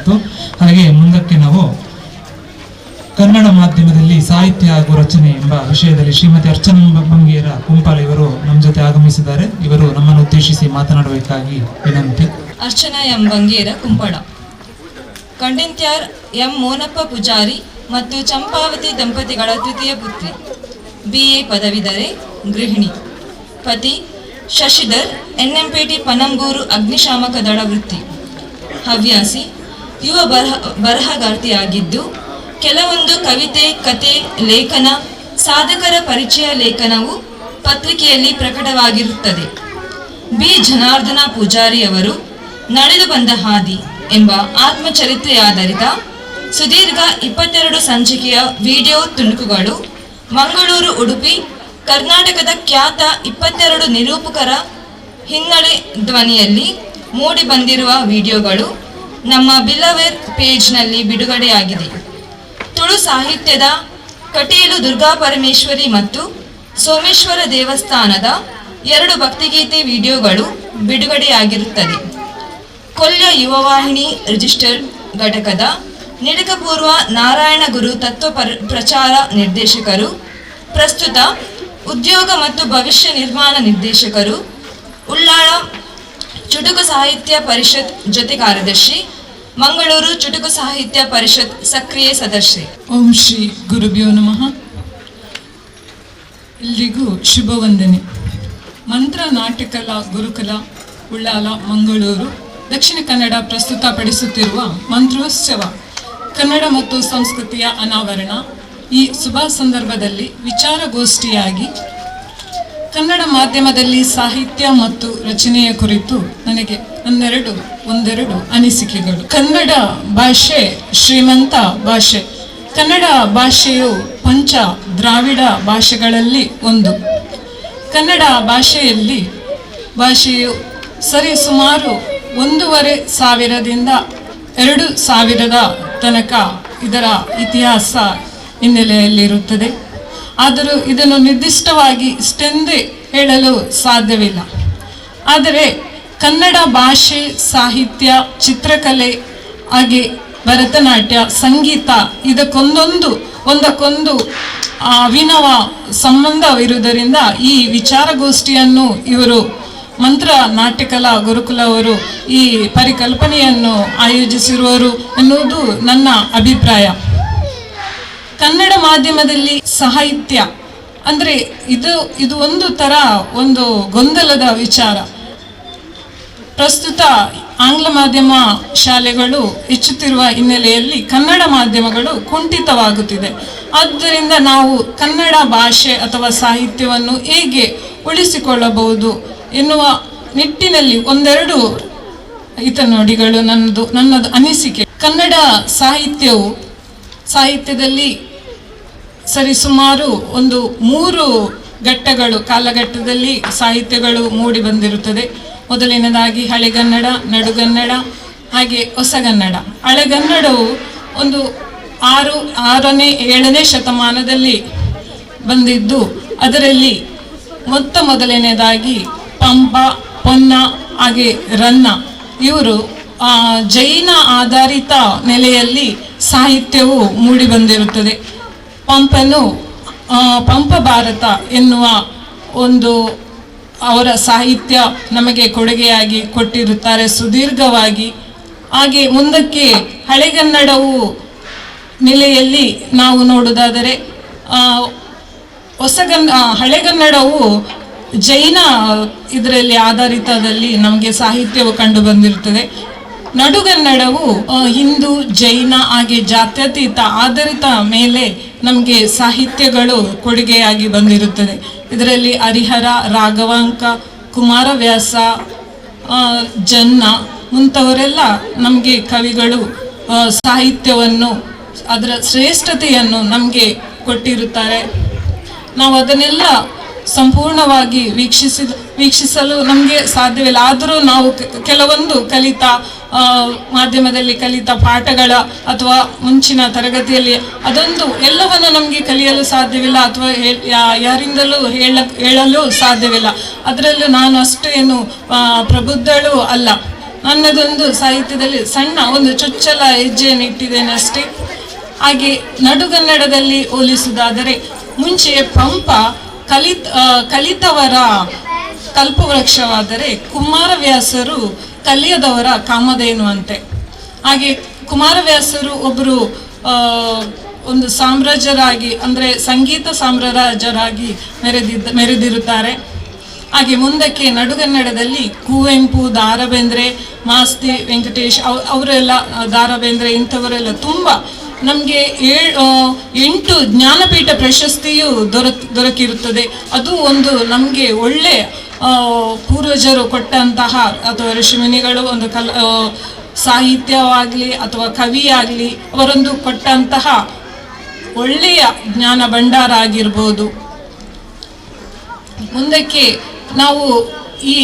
ಇತ್ತು. ಹಾಗೆ ಮುಂದಕ್ಕೆ ನಾವು ಕನ್ನಡ ಮಾಧ್ಯಮದಲ್ಲಿ ಸಾಹಿತ್ಯ ಹಾಗೂ ರಚನೆ ಎಂಬ ವಿಷಯದಲ್ಲಿ ಶ್ರೀಮತಿ ಅರ್ಚನಾ ಬಂಗೇರ ಕುಂಪಾಲ ಇವರು ನಮ್ಮ ಜೊತೆ ಆಗಮಿಸಿದ್ದಾರೆ. ಇವರು ನಮ್ಮನ್ನು ಉದ್ದೇಶಿಸಿ ಮಾತನಾಡಬೇಕಾಗಿ ವಿನಂತಿ. ಅರ್ಚನಾ ಎಂ ಬಂಗೇರ ಕುಂಪಳ, ಕಂಡಿಂತ್ಯಾರ್ ಎಂ ಮೋನಪ್ಪ ಪೂಜಾರಿ ಮತ್ತು ಚಂಪಾವತಿ ದಂಪತಿಗಳ ತೃತೀಯ ಪುತ್ರಿ, BA ಪದವೀಧರೆ, ಗೃಹಿಣಿ. ಪತಿ ಶಶಿಧರ್, NMPT ಪನಂಬೂರು ಅಗ್ನಿಶಾಮಕ ದಳ ವೃತ್ತಿ. ಹವ್ಯಾಸಿ, ಯುವ ಬರಹಗಾರ್ತಿಯಾಗಿದ್ದು ಕೆಲವೊಂದು ಕವಿತೆ, ಕತೆ, ಲೇಖನ, ಸಾಧಕರ ಪರಿಚಯ ಲೇಖನವು ಪತ್ರಿಕೆಯಲ್ಲಿ ಪ್ರಕಟವಾಗಿರುತ್ತದೆ. B ಜನಾರ್ದನ ಪೂಜಾರಿ ಅವರು ನಡೆದು ಬಂದ ಹಾದಿ ಎಂಬ ಆತ್ಮಚರಿತ್ರೆಯಾಧಾರಿತ ಸುದೀರ್ಘ 22 ಸಂಚಿಕೆಯ ವಿಡಿಯೋ ತುಣುಕುಗಳು ಮಂಗಳೂರು, ಉಡುಪಿ, ಕರ್ನಾಟಕದ ಖ್ಯಾತ 22 ನಿರೂಪಕರ ಹಿನ್ನೆಲೆ ಧ್ವನಿಯಲ್ಲಿ ಮೂಡಿ ಬಂದಿರುವ ವಿಡಿಯೋಗಳು ನಮ್ಮ ಬಿಲವೇರ್ ಪೇಜ್ನಲ್ಲಿ ಬಿಡುಗಡೆಯಾಗಿದೆ. ತುಳು ಸಾಹಿತ್ಯದ ಕಟೀಲು ದುರ್ಗಾಪರಮೇಶ್ವರಿ ಮತ್ತು ಸೋಮೇಶ್ವರ ದೇವಸ್ಥಾನದ 2 ಭಕ್ತಿಗೀತೆ ವಿಡಿಯೋಗಳು ಬಿಡುಗಡೆಯಾಗಿರುತ್ತದೆ. ಕೊಲ್ಯ ಯುವವಾಹಿನಿ ರಿಜಿಸ್ಟರ್ ಘಟಕದ ನಿಡಕಪೂರ್ವ ನಾರಾಯಣ ಗುರು ತತ್ವ ಪ್ರಚಾರ ನಿರ್ದೇಶಕರು, ಪ್ರಸ್ತುತ ಉದ್ಯೋಗ ಮತ್ತು ಭವಿಷ್ಯ ನಿರ್ಮಾಣ ನಿರ್ದೇಶಕರು, ಉಳ್ಳಾಳ ಚುಟುಕು ಸಾಹಿತ್ಯ ಪರಿಷತ್ ಜೊತೆ ಕಾರ್ಯದರ್ಶಿ, ಮಂಗಳೂರು ಚುಟುಕು ಸಾಹಿತ್ಯ ಪರಿಷತ್ ಸಕ್ರಿಯ ಸದಸ್ಯೆ. ಓಂ ಶ್ರೀ ಗುರುಭ್ಯೋ ನಮಃ. ಎಲ್ರಿಗೂ ಶುಭ ವಂದನೆ. ಮಂತ್ರ ನಾಟಕಲ ಗುರುಕುಲ ಉಳ್ಳಾಲ ಮಂಗಳೂರು ದಕ್ಷಿಣ ಕನ್ನಡ ಪ್ರಸ್ತುತಪಡಿಸುತ್ತಿರುವ ಮಂತ್ರೋತ್ಸವ ಕನ್ನಡ ಮತ್ತು ಸಂಸ್ಕೃತಿಯ ಅನಾವರಣ. ಈ ಶುಭ ಸಂದರ್ಭದಲ್ಲಿ ವಿಚಾರಗೋಷ್ಠಿಯಾಗಿ ಕನ್ನಡ ಮಾಧ್ಯಮದಲ್ಲಿ ಸಾಹಿತ್ಯ ಮತ್ತು ರಚನೆಯ ಕುರಿತು ನನಗೆ ಒಂದೆರಡು ಅನಿಸಿಕೆಗಳು. ಕನ್ನಡ ಭಾಷೆ ಶ್ರೀಮಂತ ಭಾಷೆ. ಕನ್ನಡ ಭಾಷೆಯು ಪಂಚ ದ್ರಾವಿಡ ಭಾಷೆಗಳಲ್ಲಿ ಒಂದು. ಕನ್ನಡ ಭಾಷೆಯು ಸರಿಸುಮಾರು 1,500ದಿಂದ 2,000 ತನಕ ಇದರ ಇತಿಹಾಸ ಹಿನ್ನೆಲೆಯಲ್ಲಿರುತ್ತದೆ. ಆದರೂ ಇದನ್ನು ನಿರ್ದಿಷ್ಟವಾಗಿ ಇಷ್ಟೆಂದೇ ಹೇಳಲು ಸಾಧ್ಯವಿಲ್ಲ. ಆದರೆ ಕನ್ನಡ ಭಾಷೆ, ಸಾಹಿತ್ಯ, ಚಿತ್ರಕಲೆ, ಹಾಗೆ ಭರತನಾಟ್ಯ, ಸಂಗೀತ ಒಂದಕ್ಕೊಂದು ಅವಿನವ ಸಂಬಂಧವಿರುವುದರಿಂದ ಈ ವಿಚಾರಗೋಷ್ಠಿಯನ್ನು ಇವರು ಮಂತ್ರ ನಾಟಕಲ ಗುರುಕುಲವರು ಈ ಪರಿಕಲ್ಪನೆಯನ್ನು ಆಯೋಜಿಸಿರುವರು ಎನ್ನುವುದು ನನ್ನ ಅಭಿಪ್ರಾಯ. ಕನ್ನಡ ಮಾಧ್ಯಮದಲ್ಲಿ ಸಾಹಿತ್ಯ ಅಂದರೆ ಇದು ಒಂದು ಗೊಂದಲದ ವಿಚಾರ. ಪ್ರಸ್ತುತ ಆಂಗ್ಲ ಮಾಧ್ಯಮ ಶಾಲೆಗಳು ಹೆಚ್ಚುತ್ತಿರುವ ಹಿನ್ನೆಲೆಯಲ್ಲಿ ಕನ್ನಡ ಮಾಧ್ಯಮಗಳು ಕುಂಠಿತವಾಗುತ್ತಿದೆ. ಆದ್ದರಿಂದ ನಾವು ಕನ್ನಡ ಭಾಷೆ ಅಥವಾ ಸಾಹಿತ್ಯವನ್ನು ಹೇಗೆ ಉಳಿಸಿಕೊಳ್ಳಬಹುದು ಎನ್ನುವ ನಿಟ್ಟಿನಲ್ಲಿ ಒಂದೆರಡು ಹಿತನುಡಿಗಳು ನನ್ನದು ಅನಿಸಿಕೆ. ಕನ್ನಡ ಸಾಹಿತ್ಯದಲ್ಲಿ ಸರಿಸುಮಾರು 3 ಕಾಲಘಟ್ಟದಲ್ಲಿ ಸಾಹಿತ್ಯಗಳು ಮೂಡಿ ಬಂದಿರುತ್ತದೆ. ಮೊದಲನೇದಾಗಿ ಹಳೆಗನ್ನಡ, ನಡುಗನ್ನಡ, ಹಾಗೆ ಹೊಸಗನ್ನಡ. ಹಳೆಗನ್ನಡವು 6ನೇ 7ನೇ ಶತಮಾನದಲ್ಲಿ ಬಂದಿದ್ದು, ಅದರಲ್ಲಿ ಮೊದಲನೇದಾಗಿ ಪಂಪ, ಪೊನ್ನ, ಹಾಗೆ ರನ್ನ ಇವರು ಜೈನ ಆಧಾರಿತ ನೆಲೆಯಲ್ಲಿ ಸಾಹಿತ್ಯವು ಮೂಡಿ ಬಂದಿರುತ್ತದೆ. ಪಂಪ ಭಾರತ ಎನ್ನುವ ಅವರ ಸಾಹಿತ್ಯ ನಮಗೆ ಕೊಡುಗೆಯಾಗಿ ಕೊಟ್ಟಿರುತ್ತಾರೆ ಸುದೀರ್ಘವಾಗಿ. ಹಾಗೆ ಮುಂದಕ್ಕೆ ಹಳೆಗನ್ನಡವು ನೆಲೆಯಲ್ಲಿ ನಾವು ನೋಡುವುದಾದರೆ ಹಳೆಗನ್ನಡವು ಜೈನ ಇದರಲ್ಲಿ ಆಧಾರಿತದಲ್ಲಿ ನಮಗೆ ಸಾಹಿತ್ಯವು ಕಂಡು ಬಂದಿರುತ್ತದೆ. ನಡುಗನ್ನಡವು ಹಿಂದೂ, ಜೈನ, ಹಾಗೆ ಜಾತ್ಯತೀತ ಆಧಾರಿತ ಮೇಲೆ ನಮಗೆ ಸಾಹಿತ್ಯಗಳು ಕೊಡುಗೆಯಾಗಿ ಬಂದಿರುತ್ತದೆ. ಇದರಲ್ಲಿ ಹರಿಹರ, ರಾಘವಾಂಕ, ಕುಮಾರವ್ಯಾಸ, ಜನ್ನ ಮುಂತಾವರೆಲ್ಲ ನಮಗೆ ಕವಿಗಳು ಸಾಹಿತ್ಯವನ್ನು ಅದರ ಶ್ರೇಷ್ಠತೆಯನ್ನು ನಮಗೆ ಕೊಟ್ಟಿರುತ್ತಾರೆ. ನಾವು ಅದನ್ನೆಲ್ಲ ಸಂಪೂರ್ಣವಾಗಿ ವೀಕ್ಷಿಸಲು ನಮಗೆ ಸಾಧ್ಯವಿಲ್ಲ. ಆದರೂ ನಾವು ಕೆಲವೊಂದು ಮಾಧ್ಯಮದಲ್ಲಿ ಕಲಿತ ಪಾಠಗಳ ಅಥವಾ ಮುಂಚಿನ ತರಗತಿಯಲ್ಲಿ ಎಲ್ಲವನ್ನು ನಮಗೆ ಕಲಿಯಲು ಸಾಧ್ಯವಿಲ್ಲ ಅಥವಾ ಯಾರಿಂದಲೂ ಹೇಳಲು ಸಾಧ್ಯವಿಲ್ಲ. ಅದರಲ್ಲೂ ನಾನು ಅಷ್ಟೇನು ಪ್ರಬುದ್ಧಳು ಅಲ್ಲ. ನನ್ನದೊಂದು ಸಾಹಿತ್ಯದಲ್ಲಿ ಸಣ್ಣ ಒಂದು ಚೊಚ್ಚಲ ಹೆಜ್ಜೆಯನ್ನು ಇಟ್ಟಿದ್ದೇನೆ ಅಷ್ಟೇ. ಹಾಗೆ ನಡುಗನ್ನಡದಲ್ಲಿ ಹೋಲಿಸುವುದಾದರೆ ಮುಂಚೆ ಪಂಪ ಕಲಿತವರ ಕಲ್ಪವೃಕ್ಷವಾದರೆ ಕುಮಾರವ್ಯಾಸರು ಕಲಿಯದವರ ಕಾಮಧೇನು ಅಂತೆ. ಹಾಗೆ ಕುಮಾರವ್ಯಾಸರು ಒಬ್ಬರು ಒಂದು ಸಾಮ್ರಾಜ್ಯರಾಗಿ ಅಂದರೆ ಸಂಗೀತ ಸಾಮ್ರಾಜ್ಯರಾಗಿ ಮೆರೆದಿರುತ್ತಾರೆ. ಹಾಗೆ ಮುಂದಕ್ಕೆ ನಡುಗನ್ನಡದಲ್ಲಿ ಕುವೆಂಪು, ದ ರಾ ಬೇಂದ್ರೆ, ಮಾಸ್ತಿ ವೆಂಕಟೇಶ್ ಅವರೆಲ್ಲ, ದ ರಾ ಬೇಂದ್ರೆ ಇಂಥವರೆಲ್ಲ ತುಂಬ ನಮಗೆ 8 ಜ್ಞಾನಪೀಠ ಪ್ರಶಸ್ತಿಯು ದೊರಕಿರುತ್ತದೆ. ಅದು ಒಂದು ನಮಗೆ ಒಳ್ಳೆ ಪೂರ್ವಜರು ಕೊಟ್ಟಂತಹ ಅಥವಾ ಋಷಿಮುನಿಗಳು ಒಂದು ಸಾಹಿತ್ಯವಾಗಲಿ ಅಥವಾ ಕವಿಯಾಗಲಿ ಅವರೊಂದು ಕೊಟ್ಟಂತಹ ಒಳ್ಳೆಯ ಜ್ಞಾನ ಭಂಡಾರ ಆಗಿರ್ಬೋದು. ಮುಂದಕ್ಕೆ ನಾವು ಈ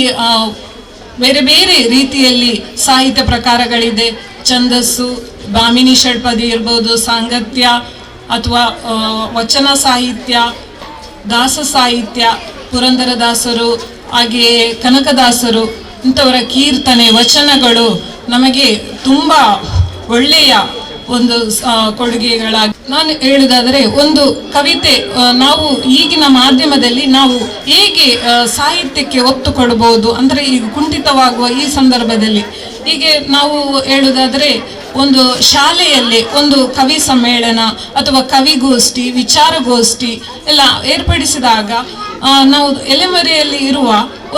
ಬೇರೆ ಬೇರೆ ರೀತಿಯಲ್ಲಿ ಸಾಹಿತ್ಯ ಪ್ರಕಾರಗಳಿದೆ. ಛಂದಸ್ಸು, ಭಾಮಿನಿ ಷಡ್ಪದಿ ಇರ್ಬೋದು, ಸಾಂಗತ್ಯ ಅಥವಾ ವಚನ ಸಾಹಿತ್ಯ, ದಾಸ ಸಾಹಿತ್ಯ, ಪುರಂದರದಾಸರು ಹಾಗೆಯೇ ಕನಕದಾಸರು ಇಂಥವರ ಕೀರ್ತನೆ, ವಚನಗಳು ನಮಗೆ ತುಂಬ ಒಳ್ಳೆಯ ಒಂದು ಕೊಡುಗೆಗಳಾಗಿ ನಾನು ಹೇಳುವುದಾದರೆ, ಒಂದು ಕವಿತೆ ನಾವು ಈಗಿನ ಮಾಧ್ಯಮದಲ್ಲಿ ನಾವು ಹೇಗೆ ಸಾಹಿತ್ಯಕ್ಕೆ ಒತ್ತು ಕೊಡಬಹುದು ಅಂದರೆ ಈಗ ಕುಂಠಿತವಾಗುವ ಈ ಸಂದರ್ಭದಲ್ಲಿ ಹೀಗೆ ನಾವು ಹೇಳುವುದಾದರೆ, ಒಂದು ಶಾಲೆಯಲ್ಲಿ ಒಂದು ಕವಿ ಸಮ್ಮೇಳನ ಅಥವಾ ಕವಿಗೋಷ್ಠಿ, ವಿಚಾರಗೋಷ್ಠಿ ಎಲ್ಲ ಏರ್ಪಡಿಸಿದಾಗ ನಾವು ಎಲೆಮರೆಯಲ್ಲಿ ಇರುವ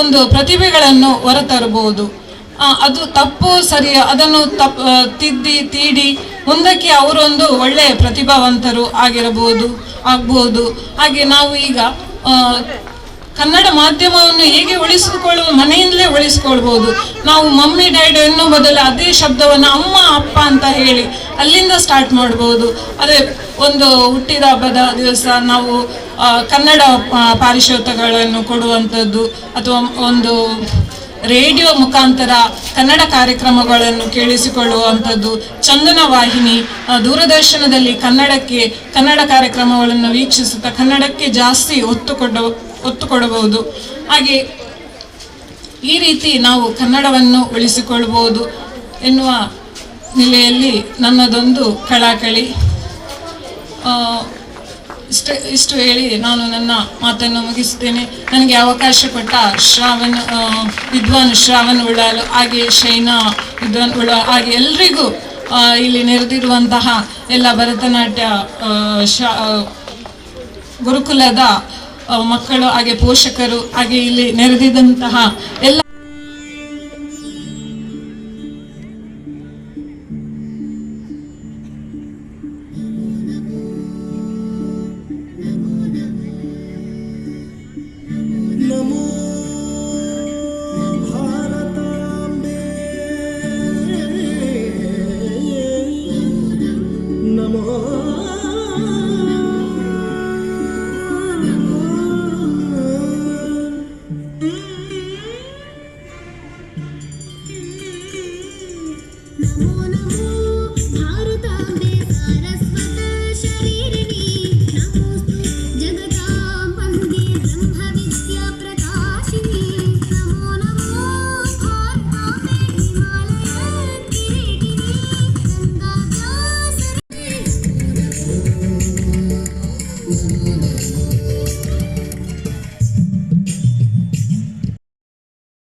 ಒಂದು ಪ್ರತಿಭೆಗಳನ್ನು ಹೊರತರಬಹುದು. ಅದು ತಪ್ಪು ಸರಿಯೋ ಅದನ್ನು ತೀಡಿ ಮುಂದಕ್ಕೆ ಅವರೊಂದು ಒಳ್ಳೆಯ ಪ್ರತಿಭಾವಂತರು ಆಗ್ಬೋದು. ಹಾಗೆ ನಾವು ಈಗ ಕನ್ನಡ ಮಾಧ್ಯಮವನ್ನು ಹೇಗೆ ಮನೆಯಿಂದಲೇ ಉಳಿಸಿಕೊಳ್ಬಹುದು. ನಾವು ಮಮ್ಮಿ ಡ್ಯಾಡಿ ಎನ್ನುವ ಬದಲು ಅದೇ ಶಬ್ದವನ್ನು ಅಮ್ಮ ಅಪ್ಪ ಅಂತ ಹೇಳಿ ಅಲ್ಲಿಂದ ಸ್ಟಾರ್ಟ್ ಮಾಡ್ಬೋದು. ಅದೇ ಒಂದು ಹುಟ್ಟಿದ ಹಬ್ಬದ ದಿವಸ ನಾವು ಕನ್ನಡ ಪಾರಿತೋಷಿಕಗಳನ್ನು ಕೊಡುವಂಥದ್ದು ಅಥವಾ ಒಂದು ರೇಡಿಯೋ ಮುಖಾಂತರ ಕನ್ನಡ ಕಾರ್ಯಕ್ರಮಗಳನ್ನು ಕೇಳಿಸಿಕೊಳ್ಳುವಂಥದ್ದು, ಚಂದನ ವಾಹಿನಿ, ದೂರದರ್ಶನದಲ್ಲಿ ಕನ್ನಡ ಕಾರ್ಯಕ್ರಮಗಳನ್ನು ವೀಕ್ಷಿಸುತ್ತಾ ಕನ್ನಡಕ್ಕೆ ಜಾಸ್ತಿ ಒತ್ತು ಕೊಡಬಹುದು. ಹಾಗೆ ಈ ರೀತಿ ನಾವು ಕನ್ನಡವನ್ನು ಉಳಿಸಿಕೊಳ್ಳಬಹುದು ಎನ್ನುವ ನೆಲೆಯಲ್ಲಿ ನನ್ನದೊಂದು ಕಳಕಳಿ. ಇಷ್ಟು ಹೇಳಿ ನಾನು ನನ್ನ ಮಾತನ್ನು ಮುಗಿಸುತ್ತೇನೆ. ನನಗೆ ಅವಕಾಶ ಕೊಟ್ಟ ವಿದ್ವಾನ್ ಶ್ರಾವಣ್ ಉಳ್ಳಾಲ್ ಹಾಗೆ ಶೈನಾ ವಿದ್ವಾನ್ ಉಳ್ಳಾಲ್ ಹಾಗೆ ಎಲ್ರಿಗೂ ಇಲ್ಲಿ ನೆರೆದಿರುವಂತಹ ಎಲ್ಲ ಭರತನಾಟ್ಯ ಗುರುಕುಲದ ಮಕ್ಕಳು ಹಾಗೆ ಪೋಷಕರು ಹಾಗೆ ಇಲ್ಲಿ ನೆರೆದಿದ್ದಂತಹ ಎಲ್ಲ ನಮೋ ನಮೋ